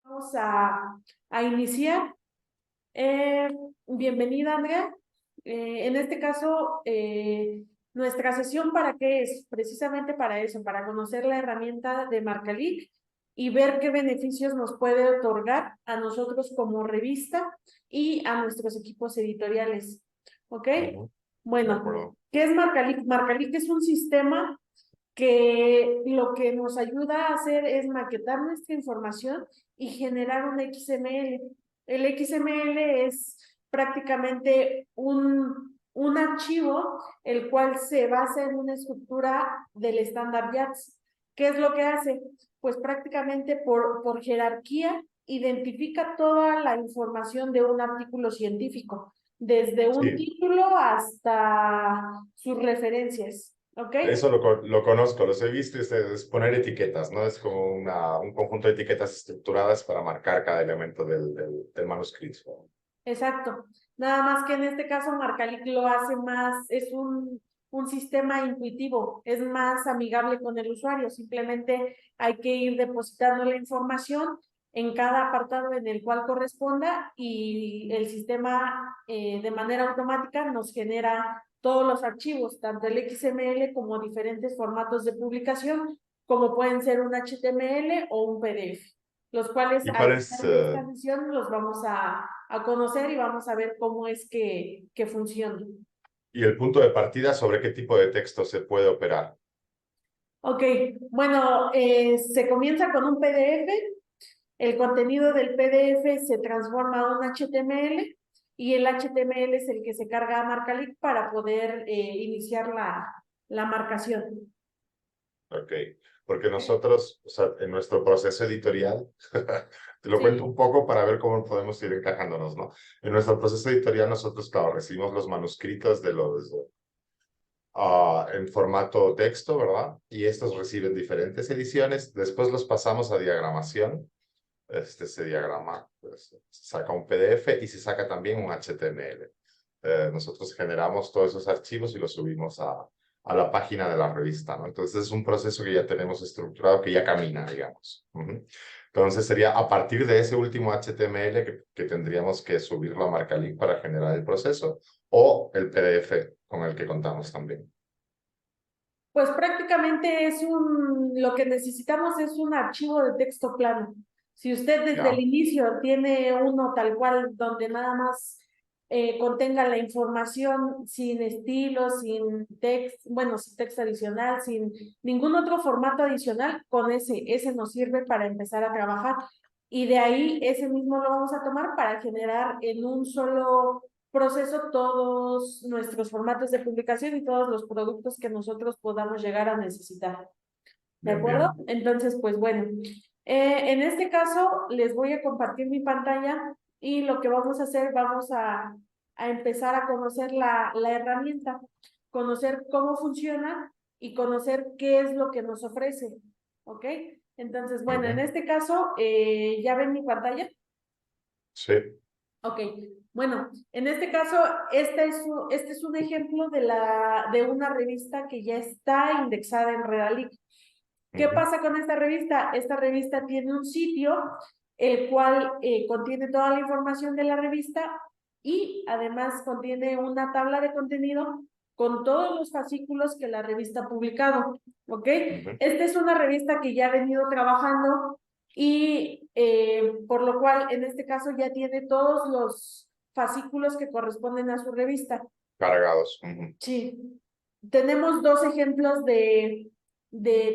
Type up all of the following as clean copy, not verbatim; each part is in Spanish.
Vamos a iniciar. Bienvenida, Andrea. En este caso, nuestra sesión, ¿para qué es? Precisamente para eso, para conocer la herramienta de Marcalic y ver qué beneficios nos puede otorgar a nosotros como revista y a nuestros equipos editoriales. ¿Ok? De Bueno, acuerdo. ¿qué es Marcalic? Marcalic es un sistema que lo que nos ayuda a hacer es maquetar nuestra información y generar un XML. El XML es prácticamente un archivo el cual se basa en una estructura del estándar YATS. ¿Qué es lo que hace? Pues prácticamente por jerarquía identifica toda la información de un artículo científico, desde un Sí, título hasta sus referencias. ¿Ok? eso lo conozco, los he visto, es poner etiquetas, ¿no? Es como un conjunto de etiquetas estructuradas para marcar cada elemento del manuscrito. Exacto. Nada más que en este caso Marcalic lo hace más, es un sistema intuitivo, es más amigable con el usuario. Simplemente hay que ir depositando la información en cada apartado en el cual corresponda y el sistema de manera automática nos genera todos los archivos, tanto el XML como diferentes formatos de publicación, como pueden ser un HTML o un PDF, los cuales ¿Y al cuál final es, de esta sesión los vamos a conocer y vamos a ver cómo es que funciona. y el punto de partida sobre qué tipo de texto se puede operar? Ok, bueno, se comienza con un PDF, el contenido del PDF se transforma a un HTML y el HTML es el que se carga a Marcalic para poder iniciar la marcación. Ok, porque nosotros, o sea, en nuestro proceso editorial, te lo cuento Sí, un poco para ver cómo podemos ir encajándonos, ¿no? En nuestro proceso editorial nosotros, claro, recibimos los manuscritos de los en formato texto, ¿verdad? Y estos reciben diferentes ediciones. Después los pasamos a diagramación. Ese diagrama pues, se saca un PDF y se saca también un HTML. Nosotros generamos todos esos archivos y los subimos a la página de la revista, ¿no? Entonces es un proceso que ya tenemos estructurado, que ya camina, digamos. Entonces sería a partir de ese último HTML que tendríamos que subirlo a Marcalic para generar el proceso o el PDF con el que contamos también. pues prácticamente lo que necesitamos es un archivo de texto plano. Si usted desde el ¿Ya? inicio tiene uno tal cual donde nada más contenga la información sin estilo, sin texto, bueno, sin texto adicional, sin ningún otro formato adicional, con ese nos sirve para empezar a trabajar. Y de ahí ese mismo lo vamos a tomar para generar en un solo proceso todos nuestros formatos de publicación y todos los productos que nosotros podamos llegar a necesitar. ¿De Bien, acuerdo? bien. Entonces, pues bueno, en este caso les voy a compartir mi pantalla y lo que vamos a hacer, vamos a empezar a conocer la herramienta, conocer cómo funciona y conocer qué es lo que nos ofrece. ¿Ok? Entonces, bueno, en Ujú. este caso, ¿ya ven mi pantalla? Sí. Ok, bueno, en este caso, este es un ejemplo de una revista que ya está indexada en Redalic. ¿Qué Ujú. pasa con esta revista? Esta revista tiene un sitio, el cual contiene toda la información de la revista y además contiene una tabla de contenido con todos los fascículos que la revista ha publicado. ¿Ok? Ujú. Esta es una revista que ya ha venido trabajando y por lo cual en este caso ya tiene todos los fascículos que corresponden a su revista. Cargados. Ujú. Sí, tenemos dos ejemplos de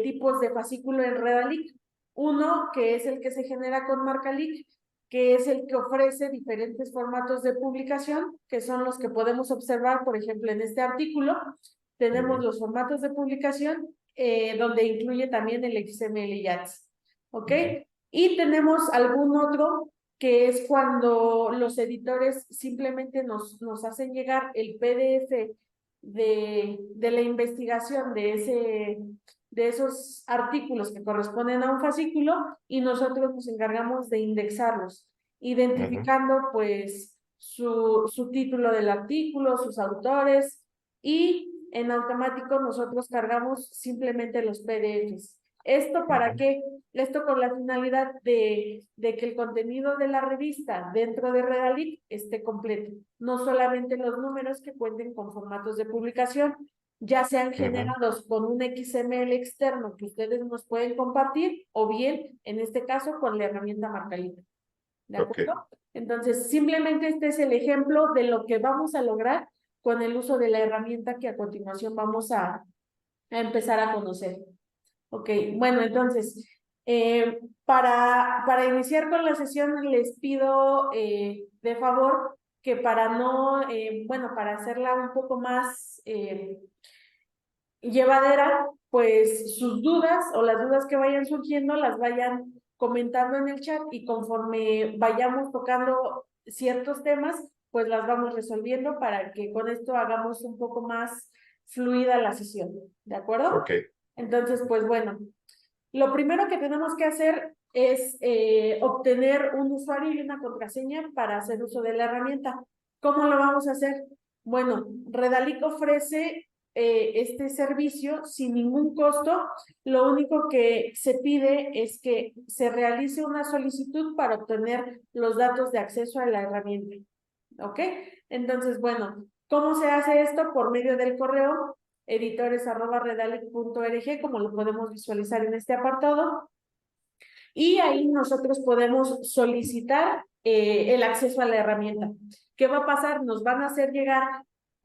tipos de fascículo en Redalic. Uno, que es el que se genera con Marcalic, que es el que ofrece diferentes formatos de publicación, que son los que podemos observar, por ejemplo, en este artículo. Tenemos Ujú. los formatos de publicación, donde incluye también el XML YATS. ¿Ok? Ujú. Y tenemos algún otro que es cuando los editores simplemente nos hacen llegar el PDF de la investigación de esos artículos que corresponden a un fascículo y nosotros nos encargamos de indexarlos, Ujú. identificando pues su título del artículo, sus autores y en automático nosotros cargamos simplemente los PDFs. ¿Esto para qué? Esto con la finalidad de que el contenido de la revista dentro de Redalytics esté completo. No solamente los números que cuenten con formatos de publicación, ya sean generados con un XML externo que ustedes nos pueden compartir, o bien, en este caso, con la herramienta Marcalita. ¿De acuerdo? Entonces, simplemente este es el ejemplo de lo que vamos a lograr con el uso de la herramienta que a continuación vamos a empezar a conocer. Ok, bueno, entonces, para iniciar con la sesión les pido de favor que para no, bueno, para hacerla un poco más llevadera, pues sus dudas o las dudas que vayan surgiendo las vayan comentando en el chat y conforme vayamos tocando ciertos temas, pues las vamos resolviendo para que con esto hagamos un poco más fluida la sesión, ¿de acuerdo? Ok. Entonces, pues bueno, lo primero que tenemos que hacer es obtener un usuario y una contraseña para hacer uso de la herramienta. ¿Cómo lo vamos a hacer? Bueno, Redalytics ofrece este servicio sin ningún costo. Lo único que se pide es que se realice una solicitud para obtener los datos de acceso a la herramienta. ¿Ok? Entonces, bueno, ¿cómo se hace esto? Por medio del correo editores@redalytics.org, como lo podemos visualizar en este apartado. Y ahí nosotros podemos solicitar el acceso a la herramienta. ¿Qué va a pasar? Nos van a hacer llegar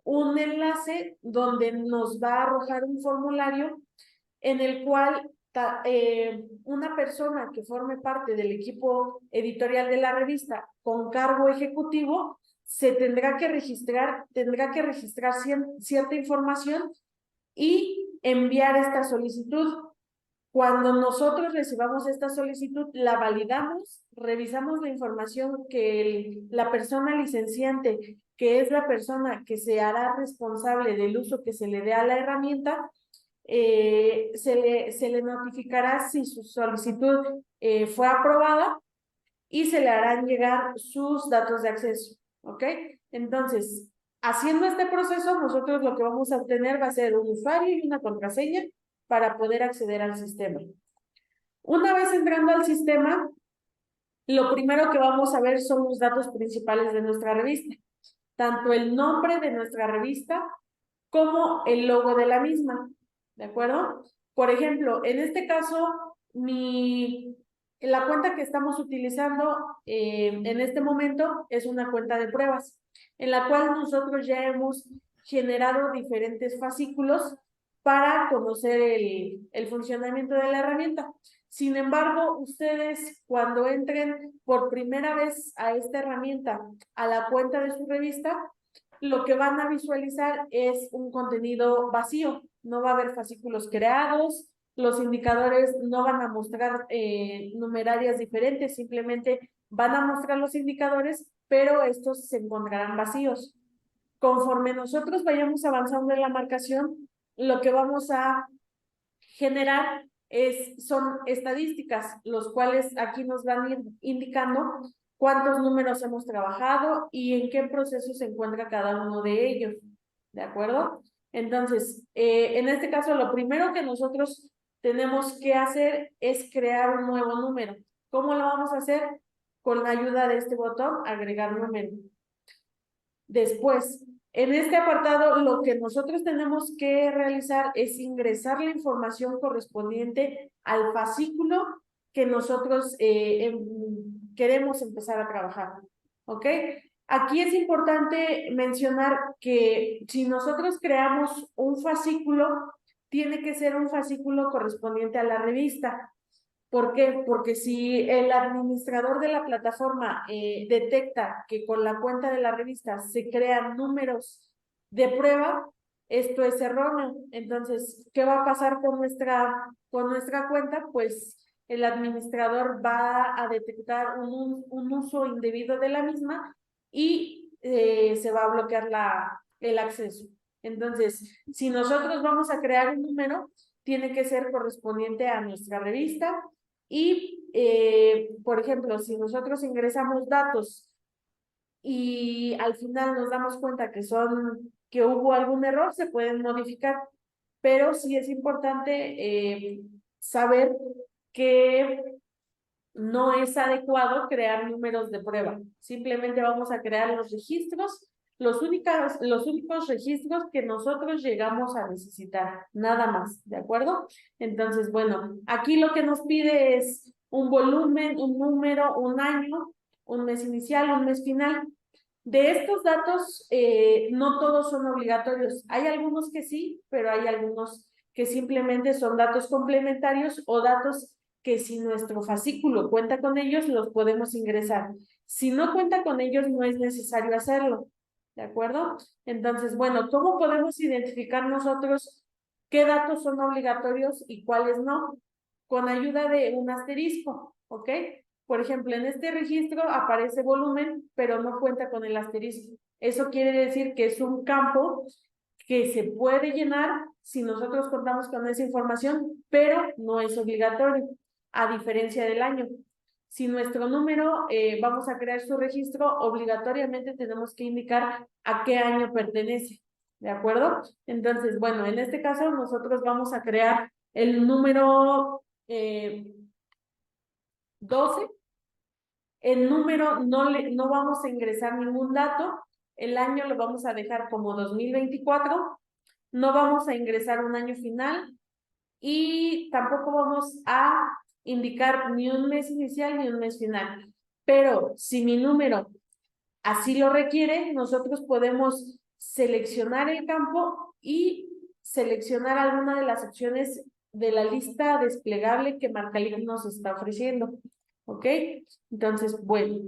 un enlace donde nos va a arrojar un formulario en el cual una persona que forme parte del equipo editorial de la revista con cargo ejecutivo se tendrá que registrar cierta información y enviar esta solicitud. Cuando nosotros recibamos esta solicitud, la validamos, revisamos la información que la persona licenciante, que es la persona que se hará responsable del uso que se le dé a la herramienta, se le notificará si su solicitud fue aprobada y se le harán llegar sus datos de acceso, ¿ok? Entonces, haciendo este proceso, nosotros lo que vamos a obtener va a ser un usuario y una contraseña para poder acceder al sistema. Una vez entrando al sistema, lo primero que vamos a ver son los datos principales de nuestra revista, tanto el nombre de nuestra revista como el logo de la misma, ¿de acuerdo? Por ejemplo, en este caso, la cuenta que estamos utilizando en este momento es una cuenta de pruebas, en la cual nosotros ya hemos generado diferentes fascículos para conocer el funcionamiento de la herramienta. Sin embargo, ustedes cuando entren por primera vez a esta herramienta, a la cuenta de su revista, lo que van a visualizar es un contenido vacío. No va a haber fascículos creados, los indicadores no van a mostrar numerarias diferentes, simplemente van a mostrar los indicadores, pero estos se encontrarán vacíos. Conforme nosotros vayamos avanzando en la marcación, lo que vamos a generar son estadísticas, los cuales aquí nos van a ir indicando cuántos números hemos trabajado y en qué proceso se encuentra cada uno de ellos, ¿de acuerdo? Entonces, en este caso, lo primero que nosotros tenemos que hacer es crear un nuevo número. ¿Cómo lo vamos a hacer? Con la ayuda de este botón, agregar número. Después, en este apartado, lo que nosotros tenemos que realizar es ingresar la información correspondiente al fascículo que nosotros queremos empezar a trabajar, ¿ok? Aquí es importante mencionar que si nosotros creamos un fascículo, tiene que ser un fascículo correspondiente a la revista. ¿Por qué? Porque si el administrador de la plataforma detecta que con la cuenta de la revista se crean números de prueba, esto es erróneo. Entonces, ¿qué va a pasar con nuestra cuenta? Pues el administrador va a detectar un uso indebido de la misma y se va a bloquear el acceso. Entonces, si nosotros vamos a crear un número, tiene que ser correspondiente a nuestra revista. Y, por ejemplo, si nosotros ingresamos datos y al final nos damos cuenta que hubo algún error, se pueden modificar, pero sí es importante saber que no es adecuado crear números de prueba. Simplemente vamos a crear los registros, los únicos registros que nosotros llegamos a necesitar, nada más, ¿de acuerdo? Entonces, bueno, aquí lo que nos pide es un volumen, un número, un año, un mes inicial, un mes final. De estos datos, no todos son obligatorios. Hay algunos que sí, pero hay algunos que simplemente son datos complementarios o datos que si nuestro fascículo cuenta con ellos, los podemos ingresar. Si no cuenta con ellos, no es necesario hacerlo. ¿De acuerdo? Entonces, bueno, ¿cómo podemos identificar nosotros qué datos son obligatorios y cuáles no? Con ayuda de un asterisco, ¿ok? Por ejemplo, en este registro aparece volumen, pero no cuenta con el asterisco. Eso quiere decir que es un campo que se puede llenar si nosotros contamos con esa información, pero no es obligatorio, a diferencia del año. Si nuestro número, vamos a crear su registro, obligatoriamente tenemos que indicar a qué año pertenece, ¿de acuerdo? Entonces, bueno, en este caso nosotros vamos a crear el número 12. El número no vamos a ingresar ningún dato, el año lo vamos a dejar como 2024, no vamos a ingresar un año final y tampoco vamos a indicar ni un mes inicial ni un mes final. Pero si mi número así lo requiere, nosotros podemos seleccionar el campo y seleccionar alguna de las opciones de la lista desplegable que Marcalink nos está ofreciendo. ¿Ok? Entonces, bueno,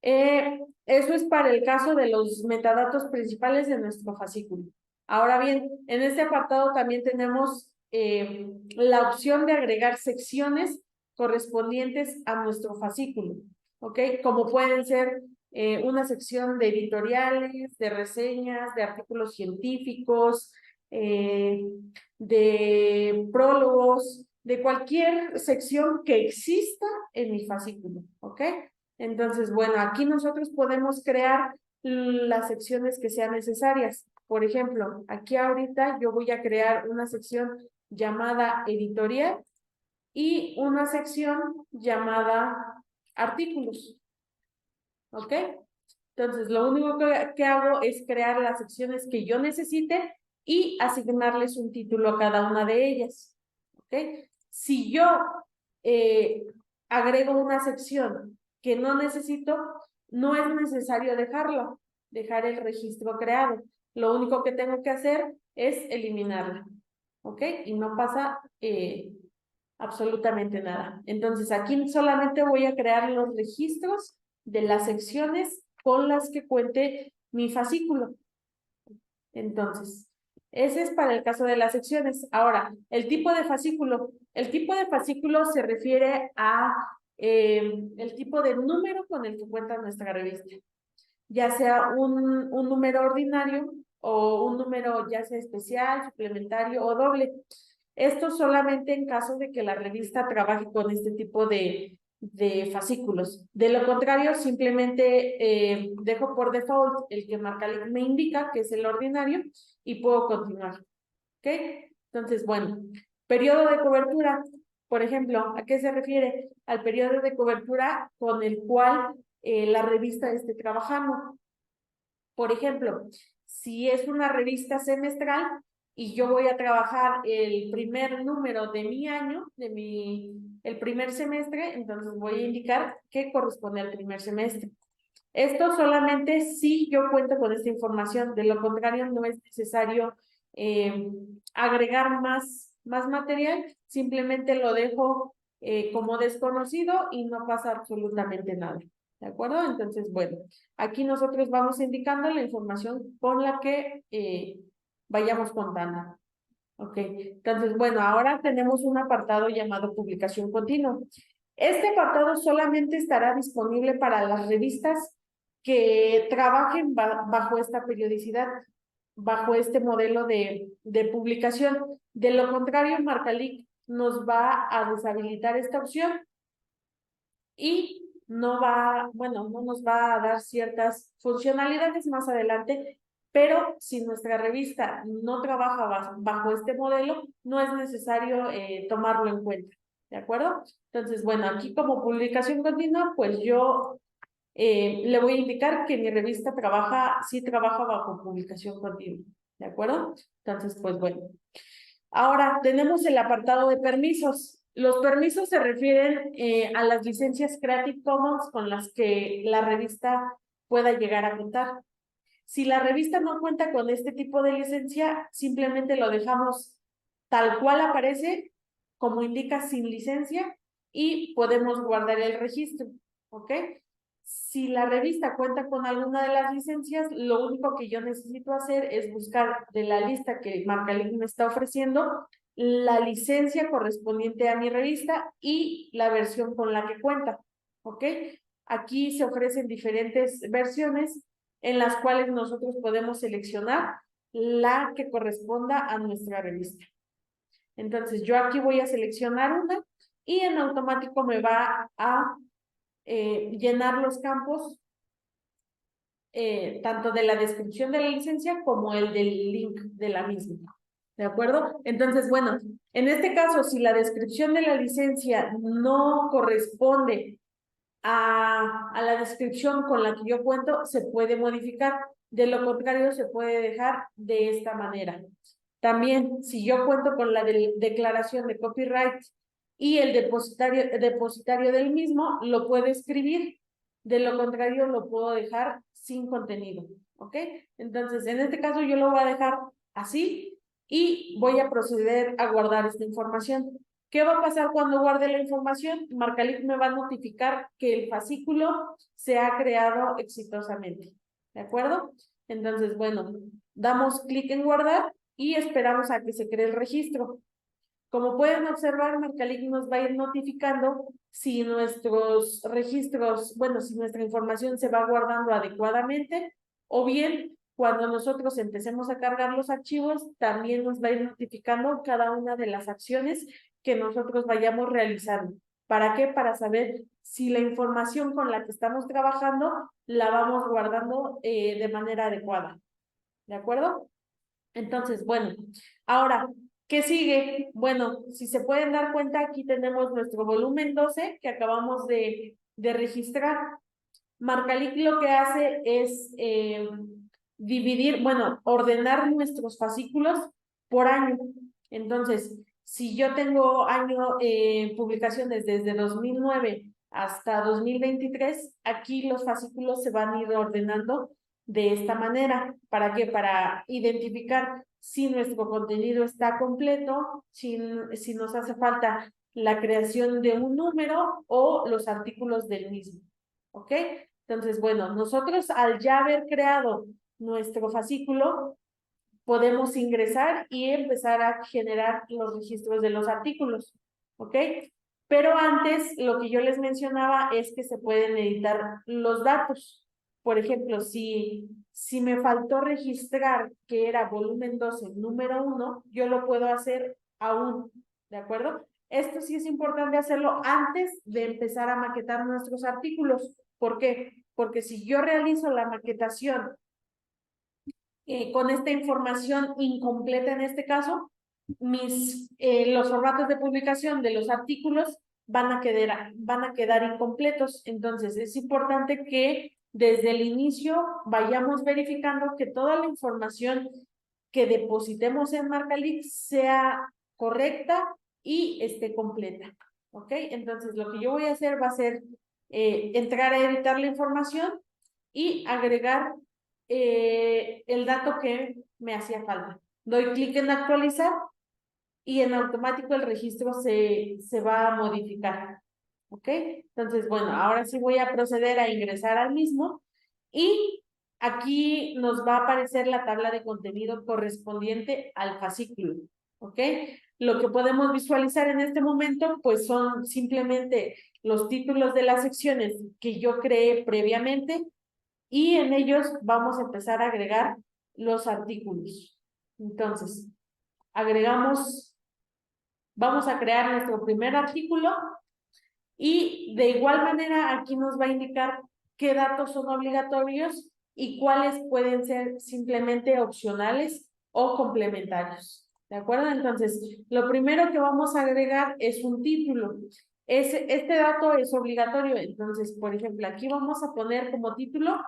eso es para el caso de los metadatos principales de nuestro fascículo. Ahora bien, en este apartado también tenemos la opción de agregar secciones correspondientes a nuestro fascículo, ¿ok? Como pueden ser una sección de editoriales, de reseñas, de artículos científicos, de prólogos, de cualquier sección que exista en mi fascículo, ¿ok? Entonces, bueno, aquí nosotros podemos crear las secciones que sean necesarias. Por ejemplo, aquí ahorita yo voy a crear una sección llamada editorial y una sección llamada artículos, ¿ok? Entonces, lo único que hago es crear las secciones que yo necesite y asignarles un título a cada una de ellas, ¿ok? Si yo agrego una sección que no necesito, no es necesario dejar el registro creado. Lo único que tengo que hacer es eliminarla, ¿ok? Y no pasa absolutamente nada. Entonces, aquí solamente voy a crear los registros de las secciones con las que cuente mi fascículo. Entonces, ese es para el caso de las secciones. Ahora, el tipo de fascículo. El tipo de fascículo se refiere a el tipo de número con el que cuenta nuestra revista. Ya sea un número ordinario o un número ya sea especial, suplementario o doble. Esto solamente en caso de que la revista trabaje con este tipo de fascículos. De lo contrario, simplemente dejo por default el que Marcalink me indica, que es el ordinario, y puedo continuar. ¿Ok? Entonces, bueno, periodo de cobertura. Por ejemplo, ¿a qué se refiere? Al periodo de cobertura con el cual la revista esté trabajando. Por ejemplo, si es una revista semestral y yo voy a trabajar el primer número de mi año, el primer semestre, entonces voy a indicar que corresponde al primer semestre. Esto solamente si yo cuento con esta información, de lo contrario no es necesario agregar más material, simplemente lo dejo como desconocido y no pasa absolutamente nada. ¿De acuerdo? Entonces, bueno, aquí nosotros vamos indicando la información con la que vayamos contando. Ok, entonces, bueno, ahora tenemos un apartado llamado publicación continua. Este apartado solamente estará disponible para las revistas que trabajen bajo esta periodicidad, bajo este modelo de publicación. De lo contrario, Marcalink nos va a deshabilitar esta opción y no nos va a dar ciertas funcionalidades más adelante pero si nuestra revista no trabaja bajo este modelo, no es necesario tomarlo en cuenta, ¿de acuerdo? Entonces, bueno, aquí como publicación continua, pues yo le voy a indicar que mi revista sí trabaja bajo publicación continua, ¿de acuerdo? Entonces, pues bueno. Ahora, tenemos el apartado de permisos. Los permisos se refieren a las licencias Creative Commons con las que la revista pueda llegar a contar. Si la revista no cuenta con este tipo de licencia, simplemente lo dejamos tal cual aparece, como indica sin licencia, y podemos guardar el registro, ¿ok? Si la revista cuenta con alguna de las licencias, lo único que yo necesito hacer es buscar de la lista que Marcalink me está ofreciendo la licencia correspondiente a mi revista y la versión con la que cuenta, ¿ok? Aquí se ofrecen diferentes versiones en las cuales nosotros podemos seleccionar la que corresponda a nuestra revista. Entonces, yo aquí voy a seleccionar una y en automático me va a llenar los campos tanto de la descripción de la licencia como el del link de la misma. ¿De acuerdo? Entonces, bueno, en este caso, si la descripción de la licencia no corresponde a la descripción con la que yo cuento, se puede modificar. De lo contrario, se puede dejar de esta manera. También, si yo cuento con la declaración de copyright y el depositario del mismo, lo puedo escribir. De lo contrario, lo puedo dejar sin contenido. ¿Ok? Entonces, en este caso, yo lo voy a dejar así y voy a proceder a guardar esta información. ¿Qué va a pasar cuando guarde la información? Marcalink me va a notificar que el fascículo se ha creado exitosamente. ¿De acuerdo? Entonces, bueno, damos clic en guardar y esperamos a que se cree el registro. Como pueden observar, Marcalink nos va a ir notificando si nuestros registros, bueno, si nuestra información se va guardando adecuadamente, o bien cuando nosotros empecemos a cargar los archivos, también nos va a ir notificando cada una de las acciones que nosotros vayamos realizando. ¿Para qué? Para saber si la información con la que estamos trabajando la vamos guardando de manera adecuada. ¿De acuerdo? Entonces, bueno, ahora, ¿qué sigue? Bueno, si se pueden dar cuenta, aquí tenemos nuestro volumen 12 que acabamos de registrar. Marcalink lo que hace es dividir, bueno, ordenar nuestros fascículos por año. Entonces, si yo tengo año publicaciones desde 2009 hasta 2023, aquí los fascículos se van a ir ordenando de esta manera. ¿Para qué? Para identificar si nuestro contenido está completo, si nos hace falta la creación de un número o los artículos del mismo. ¿Ok? Entonces, bueno, nosotros al ya haber creado nuestro fascículo, podemos ingresar y empezar a generar los registros de los artículos, ¿ok? Pero antes, lo que yo les mencionaba es que se pueden editar los datos. Por ejemplo, si me faltó registrar que era volumen 12, número 1, yo lo puedo hacer aún, ¿de acuerdo? Esto sí es importante hacerlo antes de empezar a maquetar nuestros artículos. ¿Por qué? Porque si yo realizo la maquetación con esta información incompleta en este caso, los formatos de publicación de los artículos van a quedar incompletos. Entonces, es importante que desde el inicio vayamos verificando que toda la información que depositemos en Marcalink sea correcta y esté completa. ¿Ok? Entonces, lo que yo voy a hacer va a ser entrar a editar la información y agregar el dato que me hacía falta. Doy clic en actualizar y en automático el registro se va a modificar. ¿Ok? Entonces, bueno, ahora sí voy a proceder a ingresar al mismo y aquí nos va a aparecer la tabla de contenido correspondiente al fascículo. ¿Ok? Lo que podemos visualizar en este momento, pues son simplemente los títulos de las secciones que yo creé previamente y en ellos vamos a empezar a agregar los artículos. Entonces, vamos a crear nuestro primer artículo y de igual manera aquí nos va a indicar qué datos son obligatorios y cuáles pueden ser simplemente opcionales o complementarios. ¿De acuerdo? Entonces, lo primero que vamos a agregar es un título. Este dato es obligatorio. Entonces, por ejemplo, aquí vamos a poner como título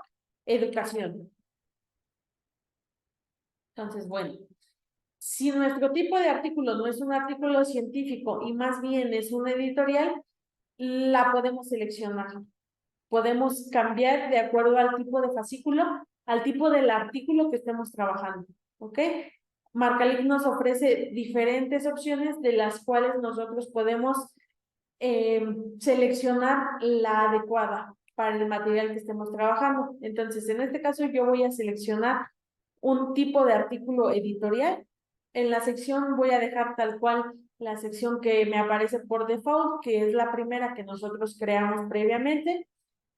educación. Entonces, bueno, si nuestro tipo de artículo no es un artículo científico y más bien es un editorial, la podemos seleccionar. Podemos cambiar de acuerdo al tipo de fascículo, al tipo del artículo que estemos trabajando, ¿ok? Marcalink nos ofrece diferentes opciones de las cuales nosotros podemos seleccionar la adecuada para el material que estemos trabajando. Entonces, en este caso yo voy a seleccionar un tipo de artículo editorial. En la sección voy a dejar tal cual la sección que me aparece por default, que es la primera que nosotros creamos previamente,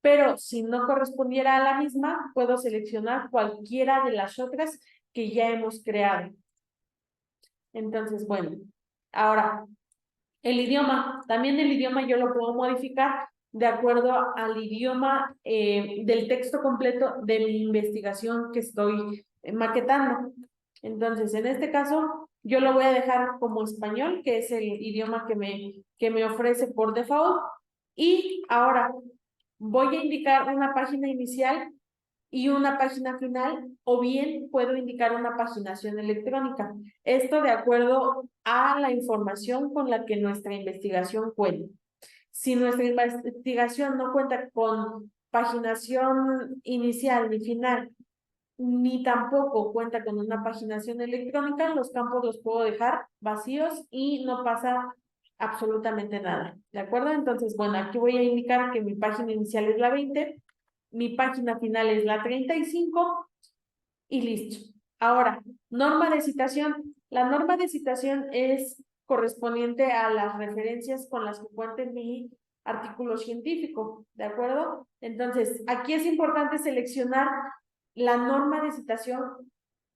pero si no correspondiera a la misma, puedo seleccionar cualquiera de las otras que ya hemos creado. Entonces, bueno, ahora, el idioma, también el idioma yo lo puedo modificar de acuerdo al idioma del texto completo de mi investigación que estoy maquetando. Entonces, en este caso, yo lo voy a dejar como español, que es el idioma que me ofrece por default. Y ahora voy a indicar una página inicial y una página final, o bien puedo indicar una paginación electrónica. Esto de acuerdo a la información con la que nuestra investigación cuenta. Si nuestra investigación no cuenta con paginación inicial ni final, ni tampoco cuenta con una paginación electrónica, los campos los puedo dejar vacíos y no pasa absolutamente nada. ¿De acuerdo? Entonces, bueno, aquí voy a indicar que mi página inicial es la 20, mi página final es la 35 y listo. Ahora, norma de citación. La norma de citación es correspondiente a las referencias con las que cuente mi artículo científico, ¿de acuerdo? Entonces, aquí es importante seleccionar la norma de citación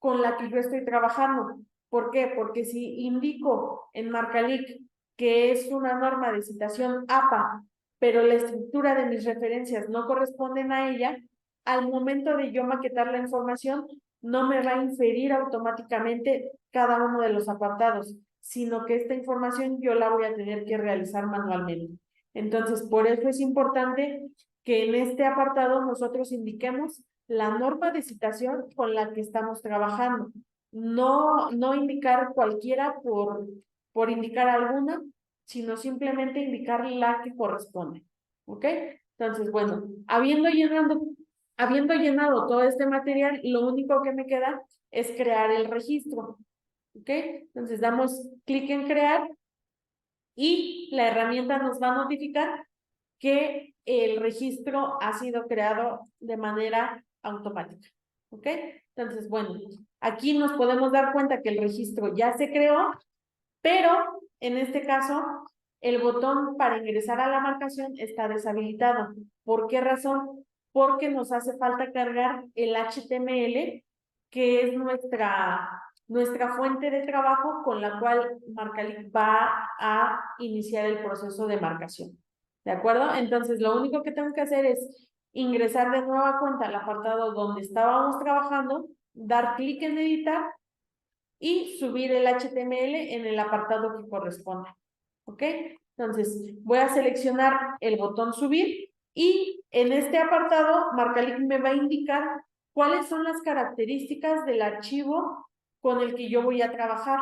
con la que yo estoy trabajando. ¿Por qué? Porque si indico en Marcalic que es una norma de citación APA, pero la estructura de mis referencias no corresponden a ella, al momento de yo maquetar la información, no me va a inferir automáticamente cada uno de los apartados, sino que esta información yo la voy a tener que realizar manualmente. Entonces, por eso es importante que en este apartado nosotros indiquemos la norma de citación con la que estamos trabajando. No indicar cualquiera por indicar alguna, sino simplemente indicar la que corresponde. ¿Ok? Entonces, bueno, habiendo llenado todo este material, lo único que me queda es crear el registro. ¿Ok? Entonces damos clic en crear y la herramienta nos va a notificar que el registro ha sido creado de manera automática. ¿Ok? Entonces, bueno, aquí nos podemos dar cuenta que el registro ya se creó, pero en este caso, el botón para ingresar a la marcación está deshabilitado. ¿Por qué razón? Porque nos hace falta cargar el HTML, que es nuestra fuente de trabajo con la cual Marcalic va a iniciar el proceso de marcación. ¿De acuerdo? Entonces, lo único que tengo que hacer es ingresar de nueva cuenta al apartado donde estábamos trabajando, dar clic en editar y subir el HTML en el apartado que corresponda. ¿Ok? Entonces, voy a seleccionar el botón subir y en este apartado, Marcalic me va a indicar cuáles son las características del archivo con el que yo voy a trabajar.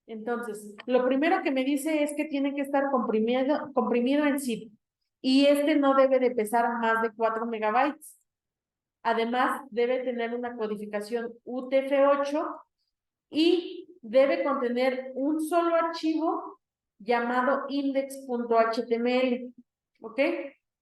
Entonces, lo primero que me dice es que tiene que estar comprimido en zip y este no debe de pesar más de 4 megabytes. Además, debe tener una codificación UTF-8 y debe contener un solo archivo llamado index.html. ¿Ok?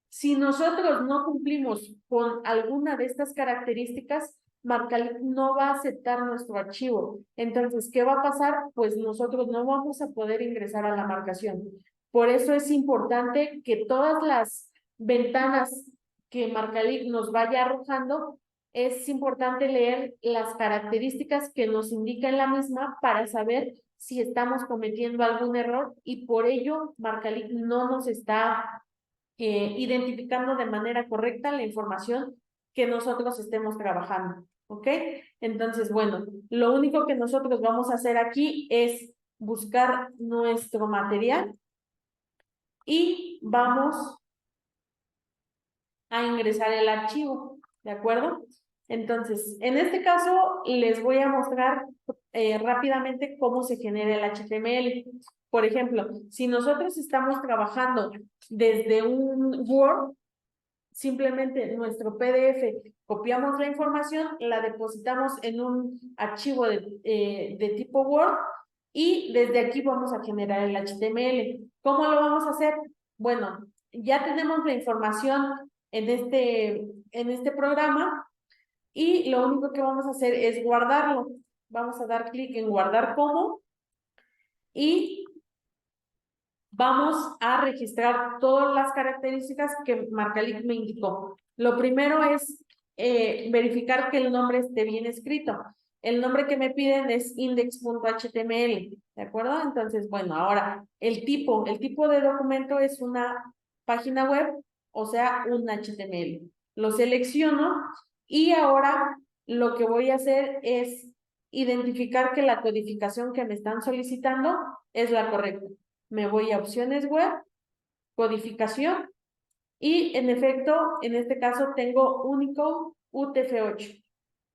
Si nosotros no cumplimos con alguna de estas características, Marcalic no va a aceptar nuestro archivo. Entonces, ¿qué va a pasar? Pues nosotros no vamos a poder ingresar a la marcación. Por eso es importante que todas las ventanas que Marcalic nos vaya arrojando, es importante leer las características que nos indica en la misma para saber si estamos cometiendo algún error y por ello Marcalic no nos está identificando de manera correcta la información que nosotros estemos trabajando, ¿ok? Entonces, bueno, lo único que nosotros vamos a hacer aquí es buscar nuestro material y vamos a ingresar el archivo, ¿de acuerdo? Entonces, en este caso, les voy a mostrar rápidamente cómo se genera el HTML. Por ejemplo, si nosotros estamos trabajando desde un Word, simplemente nuestro PDF, copiamos la información, la depositamos en un archivo de tipo Word y desde aquí vamos a generar el HTML. ¿Cómo lo vamos a hacer? Bueno, ya tenemos la información en este programa y lo único que vamos a hacer es guardarlo. Vamos a dar clic en guardar como y vamos a registrar todas las características que Marcalic me indicó. Lo primero es verificar que el nombre esté bien escrito. El nombre que me piden es index.html, ¿de acuerdo? Entonces, bueno, ahora el tipo de documento es una página web, o sea, un HTML. Lo selecciono y ahora lo que voy a hacer es identificar que la codificación que me están solicitando es la correcta. Me voy a opciones web, codificación, y en efecto, en este caso tengo Unicode UTF-8.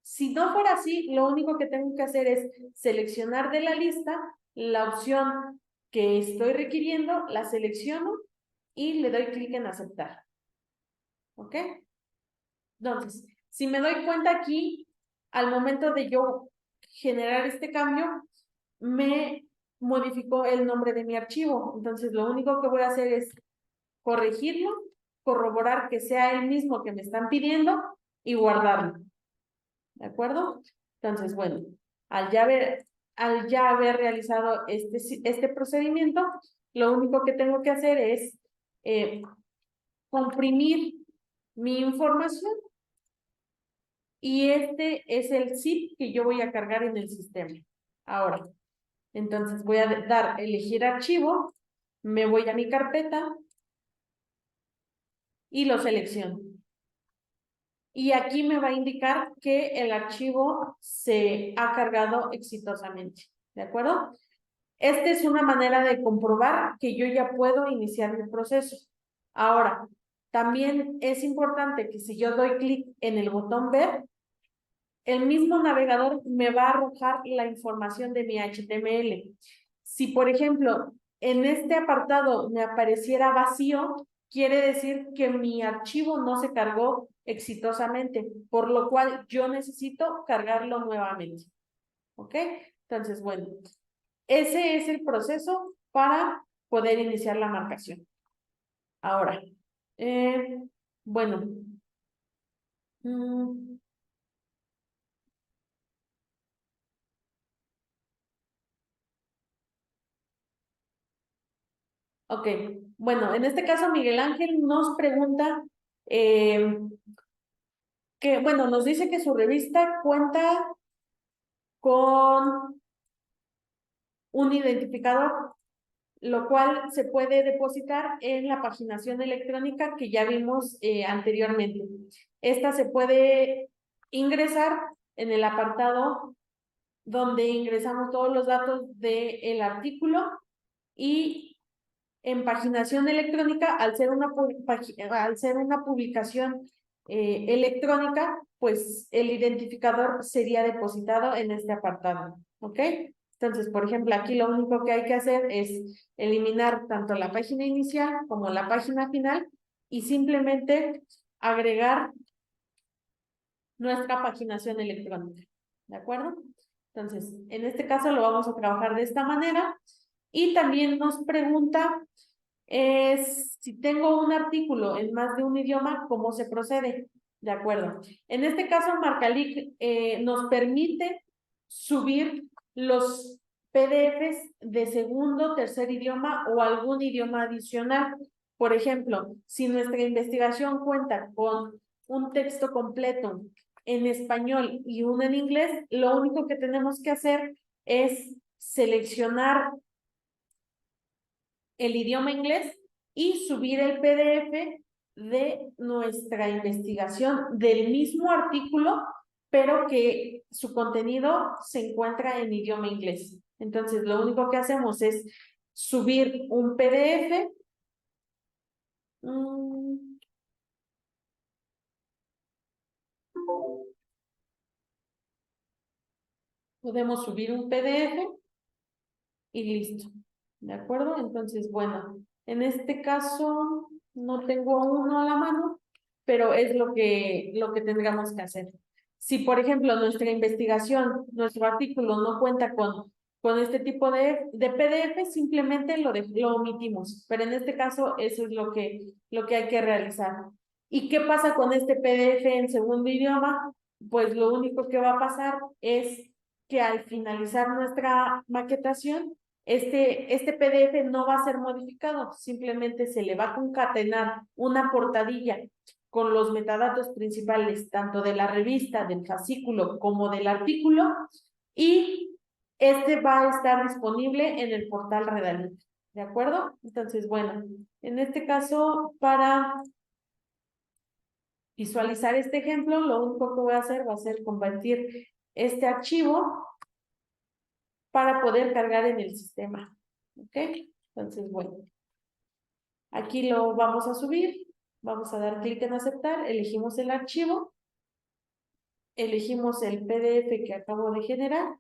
Si no fuera así, lo único que tengo que hacer es seleccionar de la lista la opción que estoy requiriendo, la selecciono y le doy clic en aceptar. ¿Ok? Entonces, si me doy cuenta aquí, al momento de yo generar este cambio, me modificó el nombre de mi archivo. Entonces, lo único que voy a hacer es corregirlo, corroborar que sea el mismo que me están pidiendo y guardarlo. ¿De acuerdo? Entonces, bueno, al ya haber realizado este procedimiento, lo único que tengo que hacer es comprimir mi información y este es el zip que yo voy a cargar en el sistema. Ahora, entonces voy a dar elegir archivo, me voy a mi carpeta y lo selecciono. Y aquí me va a indicar que el archivo se ha cargado exitosamente, ¿de acuerdo? Esta es una manera de comprobar que yo ya puedo iniciar mi proceso. Ahora, también es importante que si yo doy clic en el botón ver, el mismo navegador me va a arrojar la información de mi HTML. Si, por ejemplo, en este apartado me apareciera vacío, quiere decir que mi archivo no se cargó exitosamente, por lo cual yo necesito cargarlo nuevamente. ¿Ok? Entonces, bueno, ese es el proceso para poder iniciar la marcación. Ahora, bueno. Ok, bueno, en este caso Miguel Ángel nos pregunta que, bueno, nos dice que su revista cuenta con un identificador, lo cual se puede depositar en la paginación electrónica que ya vimos anteriormente. Esta se puede ingresar en el apartado donde ingresamos todos los datos del artículo y en paginación electrónica, al ser una publicación electrónica, pues el identificador sería depositado en este apartado, ¿ok? Entonces, por ejemplo, aquí lo único que hay que hacer es eliminar tanto la página inicial como la página final y simplemente agregar nuestra paginación electrónica, ¿de acuerdo? Entonces, en este caso lo vamos a trabajar de esta manera y también nos pregunta si tengo un artículo en más de un idioma, ¿cómo se procede? De acuerdo. En este caso, Marcalic nos permite subir los PDFs de segundo, tercer idioma o algún idioma adicional. Por ejemplo, si nuestra investigación cuenta con un texto completo en español y uno en inglés, lo único que tenemos que hacer es seleccionar el idioma inglés y subir el PDF de nuestra investigación del mismo artículo, pero que su contenido se encuentra en idioma inglés. Entonces, lo único que hacemos es subir un PDF. Podemos subir un PDF y listo. ¿De acuerdo? Entonces, bueno, en este caso no tengo uno a la mano, pero es lo que tendríamos que hacer. Si, por ejemplo, nuestra investigación, nuestro artículo no cuenta con este tipo de PDF, simplemente lo omitimos. Pero en este caso, eso es lo que hay que realizar. ¿Y qué pasa con este PDF en segundo idioma? Pues lo único que va a pasar es que al finalizar nuestra maquetación, este PDF no va a ser modificado, simplemente se le va a concatenar una portadilla con los metadatos principales, tanto de la revista, del fascículo, como del artículo, y este va a estar disponible en el portal Redalit, ¿de acuerdo? Entonces, bueno, en este caso, para visualizar este ejemplo, lo único que voy a hacer va a ser convertir este archivo para poder cargar en el sistema. ¿Ok? Entonces, bueno, aquí lo vamos a subir, vamos a dar clic en aceptar, elegimos el archivo, elegimos el PDF que acabo de generar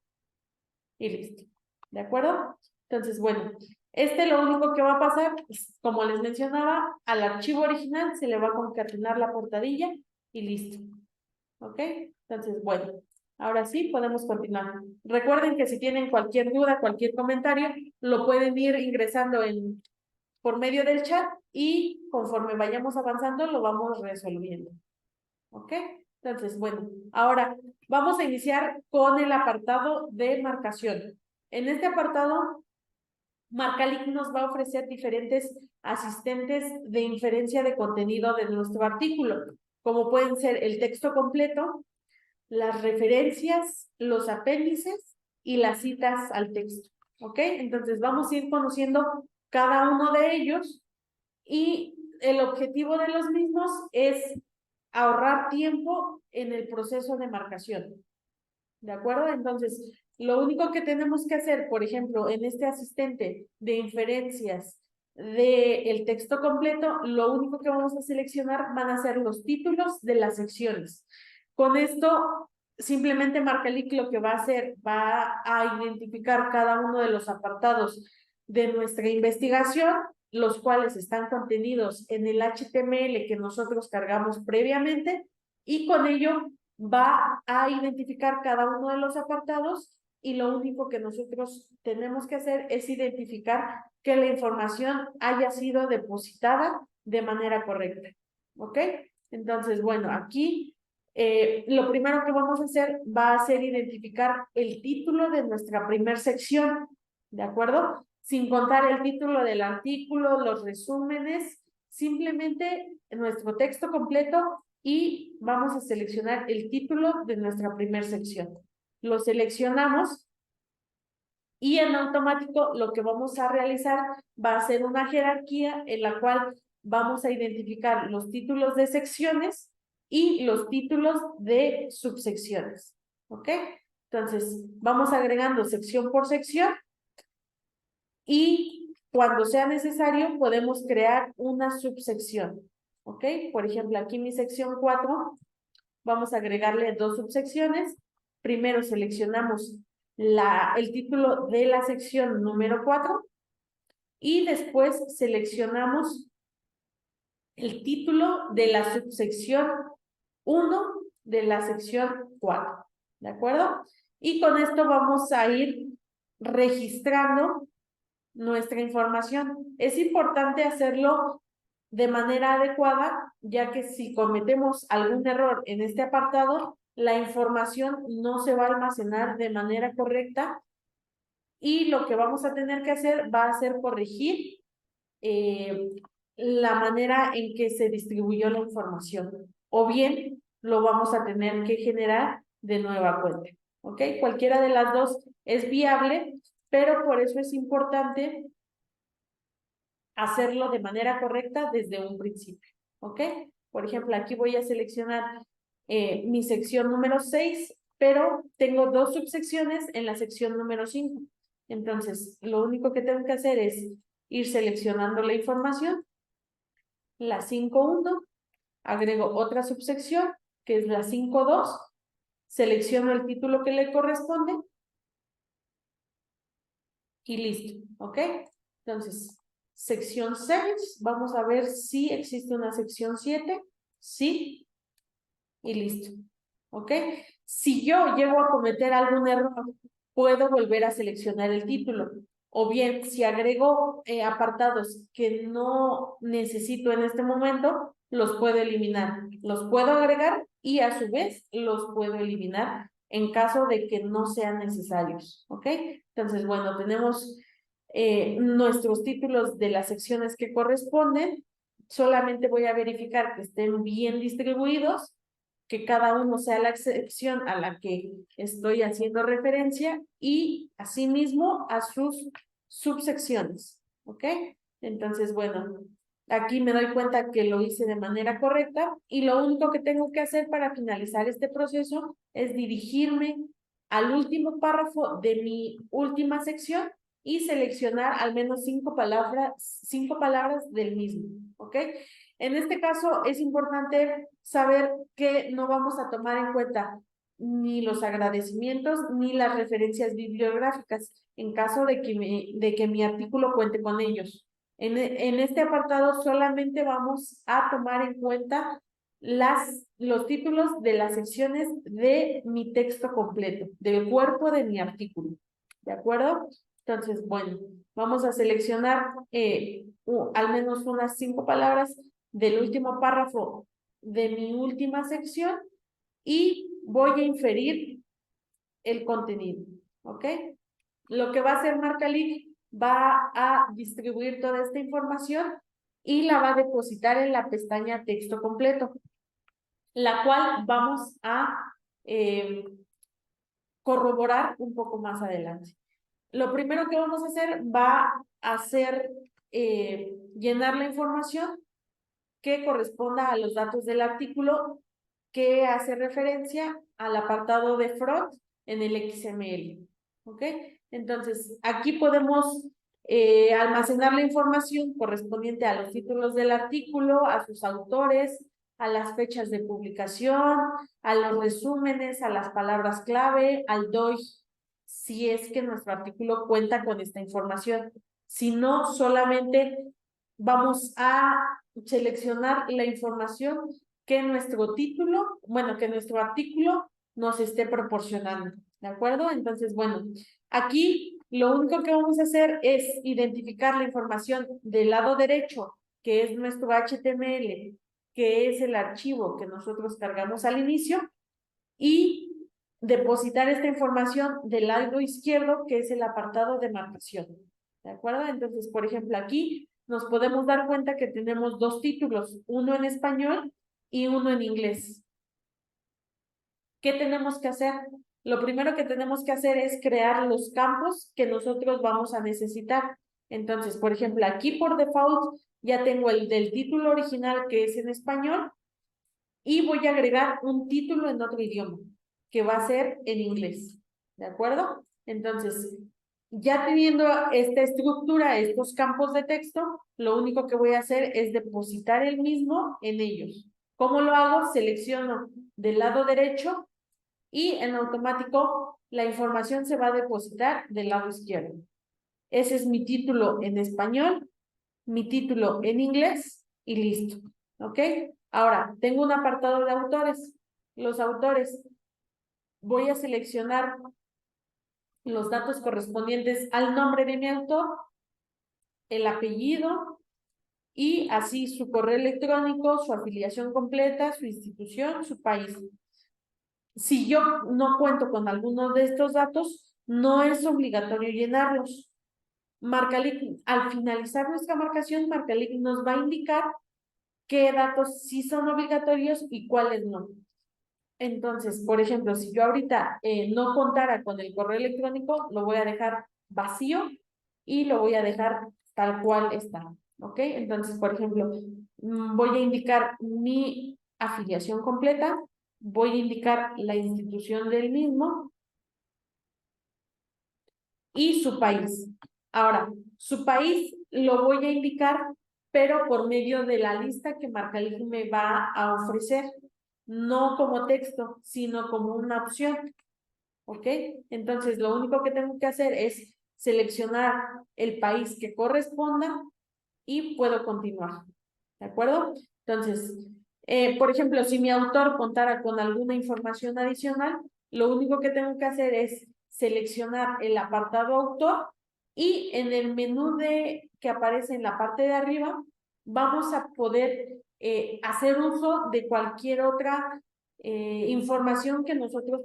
y listo. ¿De acuerdo? Entonces, bueno, lo único que va a pasar, como les mencionaba, al archivo original se le va a concatenar la portadilla y listo. ¿Ok? Entonces, bueno, ahora sí podemos continuar. Recuerden que si tienen cualquier duda, cualquier comentario, lo pueden ir ingresando por medio del chat y conforme vayamos avanzando lo vamos resolviendo. ¿Ok? Entonces, bueno, ahora vamos a iniciar con el apartado de marcación. En este apartado, Marcalic nos va a ofrecer diferentes asistentes de inferencia de contenido de nuestro artículo, como pueden ser el texto completo, las referencias, los apéndices y las citas al texto. ¿Ok? Entonces vamos a ir conociendo cada uno de ellos y el objetivo de los mismos es ahorrar tiempo en el proceso de marcación. ¿De acuerdo? Entonces, lo único que tenemos que hacer, por ejemplo, en este asistente de inferencias del texto completo, lo único que vamos a seleccionar van a ser los títulos de las secciones. Con esto, simplemente Marcalic lo que va a hacer, va a identificar cada uno de los apartados de nuestra investigación, los cuales están contenidos en el HTML que nosotros cargamos previamente, y con ello va a identificar cada uno de los apartados y lo único que nosotros tenemos que hacer es identificar que la información haya sido depositada de manera correcta. ¿Ok? Entonces, bueno, aquí lo primero que vamos a hacer va a ser identificar el título de nuestra primer sección, ¿de acuerdo? Sin contar el título del artículo, los resúmenes, simplemente nuestro texto completo y vamos a seleccionar el título de nuestra primera sección. Lo seleccionamos y en automático lo que vamos a realizar va a ser una jerarquía en la cual vamos a identificar los títulos de secciones y los títulos de subsecciones. ¿Ok? Entonces, vamos agregando sección por sección y cuando sea necesario podemos crear una subsección. ¿Ok? Por ejemplo, aquí mi sección 4, vamos a agregarle 2 subsecciones. Primero seleccionamos el título de la sección número 4 y después seleccionamos el título de la subsección 1 de la sección 4. ¿De acuerdo? Y con esto vamos a ir registrando nuestra información. Es importante hacerlo de manera adecuada, ya que si cometemos algún error en este apartado, la información no se va a almacenar de manera correcta y lo que vamos a tener que hacer va a ser corregir la manera en que se distribuyó la información, o bien lo vamos a tener que generar de nueva cuenta. ¿Ok? Cualquiera de las dos es viable, pero por eso es importante hacerlo de manera correcta desde un principio. ¿ok? Por ejemplo, aquí voy a seleccionar mi sección número 6, pero tengo 2 subsecciones en la sección número 5. Entonces, lo único que tengo que hacer es ir seleccionando la información, la 5.1, agrego otra subsección, que es la 5.2, selecciono el título que le corresponde y listo, ¿ok? Entonces, sección 6, vamos a ver si existe una sección 7, sí, y listo, ¿ok? Si yo llego a cometer algún error, puedo volver a seleccionar el título, o bien, si agrego apartados que no necesito en este momento, los puedo eliminar, los puedo agregar y a su vez los puedo eliminar en caso de que no sean necesarios, ¿ok? Entonces, bueno, tenemos nuestros títulos de las secciones que corresponden. Solamente voy a verificar que estén bien distribuidos, que cada uno sea la sección a la que estoy haciendo referencia y asimismo a sus subsecciones, ¿ok? Entonces, bueno, aquí me doy cuenta que lo hice de manera correcta y lo único que tengo que hacer para finalizar este proceso es dirigirme al último párrafo de mi última sección y seleccionar al menos 5 palabras del mismo, ¿ok? En este caso es importante saber que no vamos a tomar en cuenta ni los agradecimientos ni las referencias bibliográficas en caso de que mi artículo cuente con ellos. En este apartado solamente vamos a tomar en cuenta los títulos de las secciones de mi texto completo, del cuerpo de mi artículo. ¿De acuerdo? Entonces, bueno, vamos a seleccionar al menos unas 5 palabras del último párrafo de mi última sección y voy a inferir el contenido, ¿ok? Lo que va a hacer Marcalic va a distribuir toda esta información y la va a depositar en la pestaña texto completo, la cual vamos a corroborar un poco más adelante. Lo primero que vamos a hacer va a ser llenar la información que corresponda a los datos del artículo que hace referencia al apartado de front en el XML, ¿ok? Entonces, aquí podemos almacenar la información correspondiente a los títulos del artículo, a sus autores, a las fechas de publicación, a los resúmenes, a las palabras clave, al DOI, si es que nuestro artículo cuenta con esta información. Si no, solamente vamos a seleccionar la información que nuestro título, bueno, que nuestro artículo nos esté proporcionando, ¿de acuerdo? Entonces, bueno, aquí lo único que vamos a hacer es identificar la información del lado derecho, que es nuestro HTML, que es el archivo que nosotros cargamos al inicio, y depositar esta información del lado izquierdo, que es el apartado de marcación, ¿de acuerdo? Entonces, por ejemplo, aquí nos podemos dar cuenta que tenemos 2 títulos, uno en español y uno en inglés. ¿Qué tenemos que hacer? Lo primero que tenemos que hacer es crear los campos que nosotros vamos a necesitar. Entonces, por ejemplo, aquí por default ya tengo el del título original, que es en español, y voy a agregar un título en otro idioma, que va a ser en inglés, ¿de acuerdo? Entonces, ya teniendo esta estructura, estos campos de texto, lo único que voy a hacer es depositar el mismo en ellos. ¿Cómo lo hago? Selecciono del lado derecho y en automático la información se va a depositar del lado izquierdo. Ese es mi título en español, mi título en inglés y listo, ¿ok? Ahora, tengo un apartado de autores. Los autores, voy a seleccionar los datos correspondientes al nombre de mi autor, el apellido y así su correo electrónico, su afiliación completa, su institución, su país. Si yo no cuento con alguno de estos datos, no es obligatorio llenarlos. Marcalic, al finalizar nuestra marcación, Marcalic nos va a indicar qué datos sí son obligatorios y cuáles no. Entonces, por ejemplo, si yo ahorita no contara con el correo electrónico, lo voy a dejar vacío y lo voy a dejar tal cual está. ¿ok? Entonces, por ejemplo, voy a indicar mi afiliación completa, voy a indicar la institución del mismo y su país. Ahora, su país lo voy a indicar, pero por medio de la lista que Marcalink me va a ofrecer, no como texto, sino como una opción, ¿ok? Entonces, lo único que tengo que hacer es seleccionar el país que corresponda y puedo continuar, ¿de acuerdo? Entonces, por ejemplo, si mi autor contara con alguna información adicional, lo único que tengo que hacer es seleccionar el apartado autor y en el menú que aparece en la parte de arriba, vamos a poder hacer uso de cualquier otra información que nosotros